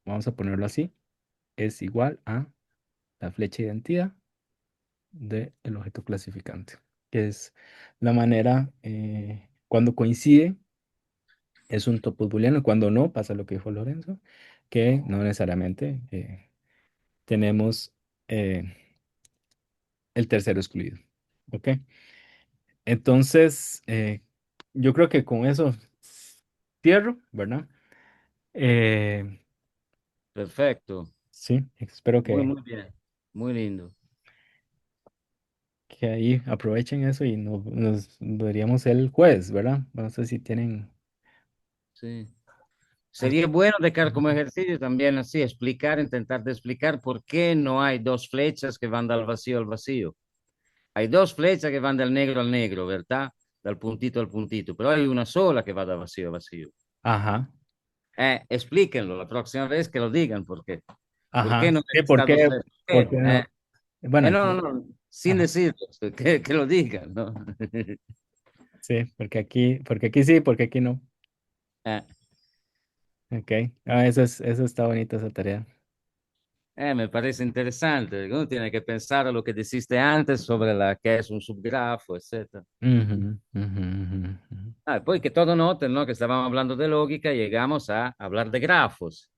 vamos a ponerlo así. Es igual a la flecha de identidad del objeto clasificante. Que es la manera, cuando coincide, es un topos booleano. Cuando no, pasa lo que dijo Lorenzo, que no necesariamente tenemos eh, el tercero excluido. ¿Ok? Entonces, yo creo que con eso cierro, ¿verdad? Eh, Perfecto. sí, espero Muy, muy bien. Muy lindo. que ahí aprovechen eso y nos veríamos el jueves, ¿verdad? No sé si tienen... Sí. al- Sería bueno dejar como ejercicio también así, explicar, intentar de explicar por qué no hay dos flechas que van del vacío al vacío. Hay dos flechas que van del negro al negro, ¿verdad? Del puntito al puntito, pero hay una sola que va del vacío al vacío. Ajá, Explíquenlo la próxima vez que lo digan, ¿por qué ajá. no hay Sí, ¿por estas dos qué? flechas? ¿Por qué no? Bueno, No, aquí, no, no, sin ajá, decirlo, que lo digan, ¿no? sí, porque aquí sí, porque aquí no. Eh, Ok, eso está bonita esa tarea. Me parece interesante. Uno tiene que pensar a lo que dijiste antes sobre la que es un subgrafo, etcétera. Ujú, ujú, ujú, ujú. Pues que todo noten, ¿no? Que estábamos hablando de lógica y llegamos a hablar de grafos.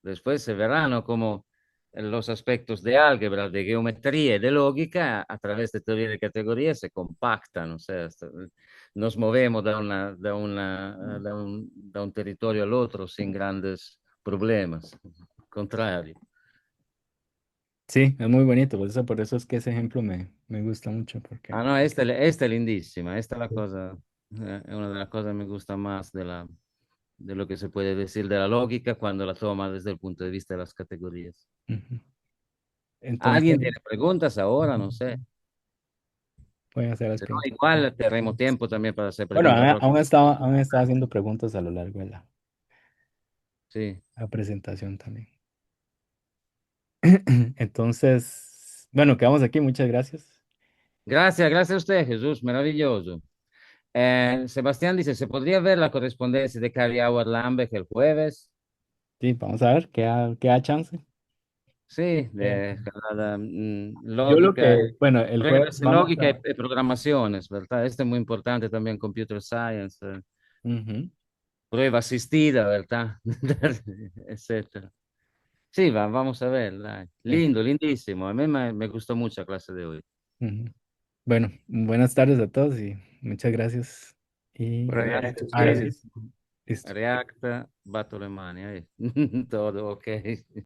Después se verá, ¿no? Cómo los aspectos de álgebra, de geometría y de lógica a través de teoría de categorías se compactan, o sea, nos movemos da un territorio al otro sin grandes problemas. Al contrario. Sí, es muy bonito, por eso es que ese ejemplo me gusta mucho, porque Ah, no, esta es lindísima, esta es la cosa, es una de las cosas que me gusta más de lo que se puede decir de la lógica cuando la toma desde el punto de vista de las categorías. ujú. Entonces ¿Alguien tiene preguntas ahora? No sé. voy a hacer las Si no, preguntas. igual tenemos tiempo también para hacer Bueno, preguntas. aún estaba haciendo preguntas a lo largo de Sí. la presentación también. Entonces, bueno, quedamos aquí, muchas gracias. Gracias, gracias a usted, Jesús, maravilloso. Sebastián dice, ¿se podría ver la correspondencia de Carrie Howard Lambert el jueves? Sí, vamos a ver, queda chance. Sí, Eh, de yo lo lógica, que, bueno, el jueves pruebas en vamos lógica a... y programaciones, ¿verdad? Este es muy importante también, computer science, Ujú, prueba asistida, ¿verdad? Etcétera. Sí, vamos a ver. sí, Lindo, lindísimo. A mí me gustó mucho la clase de hoy. ujú. Bueno, buenas tardes a todos y muchas gracias. Y Gracias, ahora sí. sí, listo. Reacta, Battle Alemania. Todo ok.